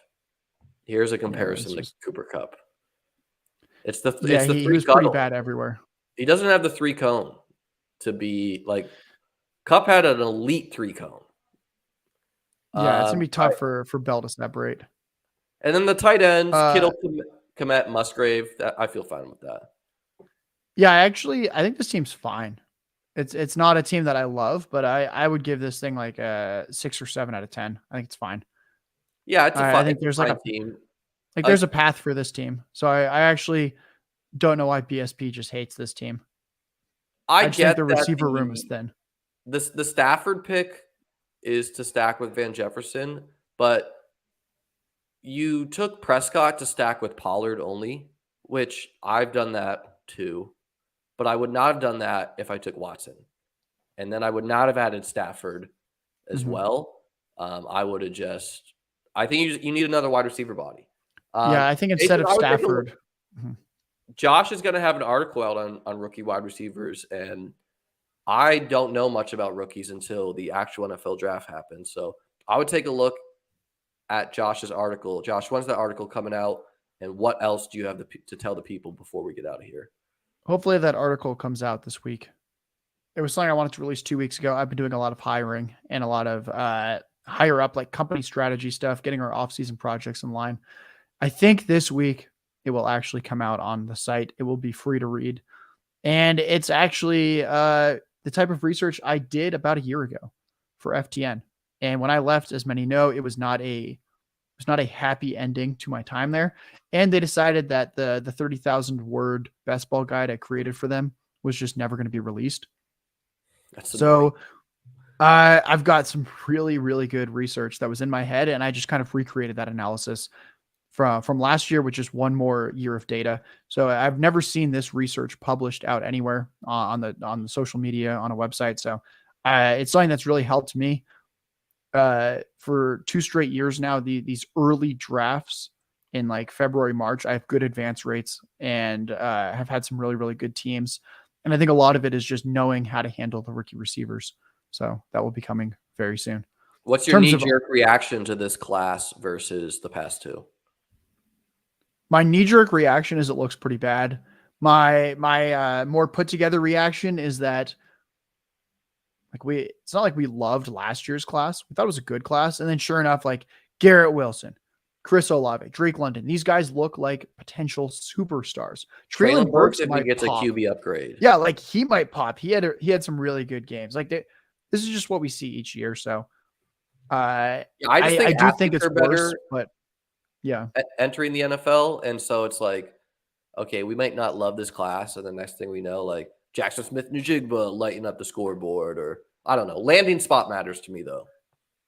Here's a comparison to Cooper Kupp. It's the he was pretty bad everywhere. He doesn't have the 3 cone to be like Kupp had an elite 3 cone. Yeah, it's gonna be tough for Bell to separate. And then the tight ends, Kittle, Kmet, Musgrave. I feel fine with that. Yeah, I think this team's fine. It's not a team that I love, but I would give this thing like a 6 or 7 out of 10. I think it's fine. Yeah, it's a fine. I think there's like a team. Like there's a path for this team. So I actually don't know why BSP just hates this team. I just think the receiver room is thin. The Stafford pick is to stack with Van Jefferson, but you took Prescott to stack with Pollard only, which I've done that too. But I would not have done that if I took Watson. And then I would not have added Stafford as well. I would have just – I think you need another wide receiver body. I think instead of Stafford – Josh is going to have an article out on rookie wide receivers, and I don't know much about rookies until the actual NFL draft happens. So I would take a look at Josh's article. Josh, when's the article coming out, and what else do you have to tell the people before we get out of here? Hopefully that article comes out this week. It was something I wanted to release 2 weeks ago. I've been doing a lot of hiring and a lot of higher up, like company strategy stuff, getting our off-season projects in line. I think this week it will actually come out on the site. It will be free to read. And it's actually the type of research I did about a year ago for FTN. And when I left, as many know, it was not a happy ending to my time there. And they decided that the 30,000 word best ball guide I created for them was just never going to be released. That's So I've got some really, really good research that was in my head, and I just kind of recreated that analysis from last year, which is one more year of data. So I've never seen this research published out anywhere on the social media, on a website. So it's something that's really helped me for 2 straight years now. These early drafts in like February, March, I have good advance rates and have had some really, really good teams. And I think a lot of it is just knowing how to handle the rookie receivers. So that will be coming very soon. What's your knee-jerk reaction to this class versus the past 2? My knee-jerk reaction is it looks pretty bad. My more put together reaction is that it's not like we loved last year's class. We thought it was a good class. And then sure enough, like Garrett Wilson, Chris Olave, Drake London, these guys look like potential superstars. Traylon Burks, if he might gets pop. a QB upgrade. Yeah, like he might pop. He had some really good games. Like this is just what we see each year. So I do think it's worse, but yeah, entering the NFL. And so it's like, okay, we might not love this class. And the next thing we know, like Jackson Smith-Njigba lighting up the scoreboard, or I don't know. Landing spot matters to me, though.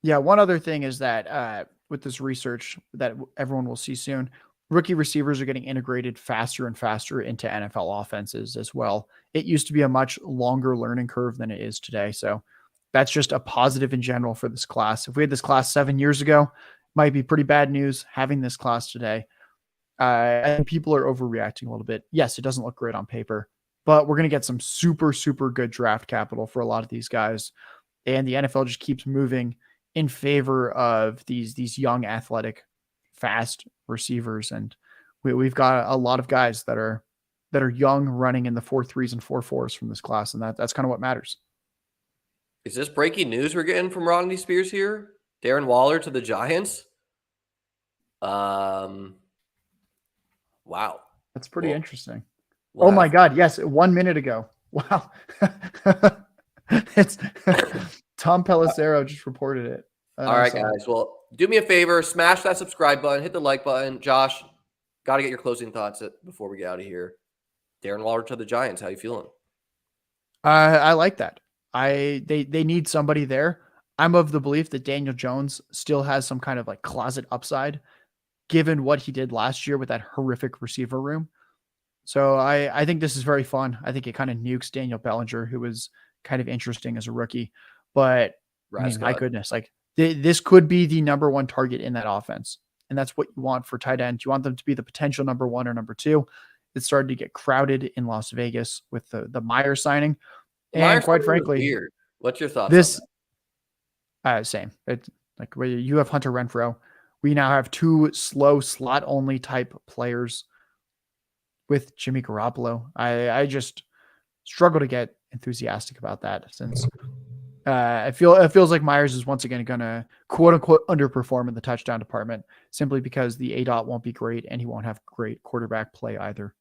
Yeah, one other thing is that with this research that everyone will see soon, rookie receivers are getting integrated faster and faster into NFL offenses as well. It used to be a much longer learning curve than it is today. So that's just a positive in general for this class. If we had this class 7 years ago, might be pretty bad news. Having this class today, I think people are overreacting a little bit. Yes, it doesn't look great on paper, but we're going to get some super, super good draft capital for a lot of these guys. And the NFL just keeps moving in favor of these young, athletic, fast receivers. And we've got a lot of guys that are young, running in the 4.3s and 4.4s from this class. And that's kind of what matters. Is this breaking news we're getting from Rodney Spears here? Darren Waller to the Giants? Wow. That's pretty interesting. Oh my God. Yes. 1 minute ago. Wow. It's Tom Pelissero just reported it. All right, guys. Well, do me a favor, smash that subscribe button, hit the like button. Josh, got to get your closing thoughts before we get out of here. Darren Waller to the Giants. How you feeling? I like that. They need somebody there. I'm of the belief that Daniel Jones still has some kind of like closet upside, given what he did last year with that horrific receiver room. So I think this is very fun. I think it kind of nukes Daniel Bellinger, who was kind of interesting as a rookie. But I mean, my goodness, like this could be the number 1 target in that offense. And that's what you want for tight end. You want them to be the potential number 1 or number 2. It started to get crowded in Las Vegas with the Meyer signing. And quite frankly, weird. What's your thoughts on that? Same. It's like where you have Hunter Renfrow. We now have 2 slow slot only type players with Jimmy Garoppolo. I just struggle to get enthusiastic about that, since it feels like Myers is once again going to quote unquote underperform in the touchdown department, simply because the ADOT won't be great and he won't have great quarterback play either.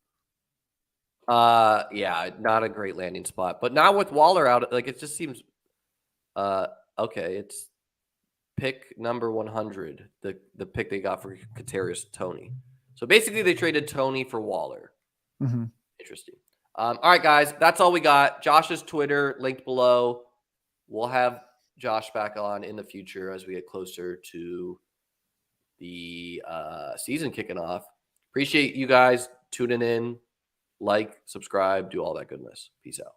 Yeah, not a great landing spot. But now with Waller out, like it just seems okay. It's pick number 100, the pick they got for Kadarius Toney. So basically, they traded Toney for Waller. Mm-hmm. Interesting. All right, guys, that's all we got. Josh's Twitter linked below. We'll have Josh back on in the future as we get closer to the season kicking off. Appreciate you guys tuning in. Like, subscribe, do all that goodness. Peace out.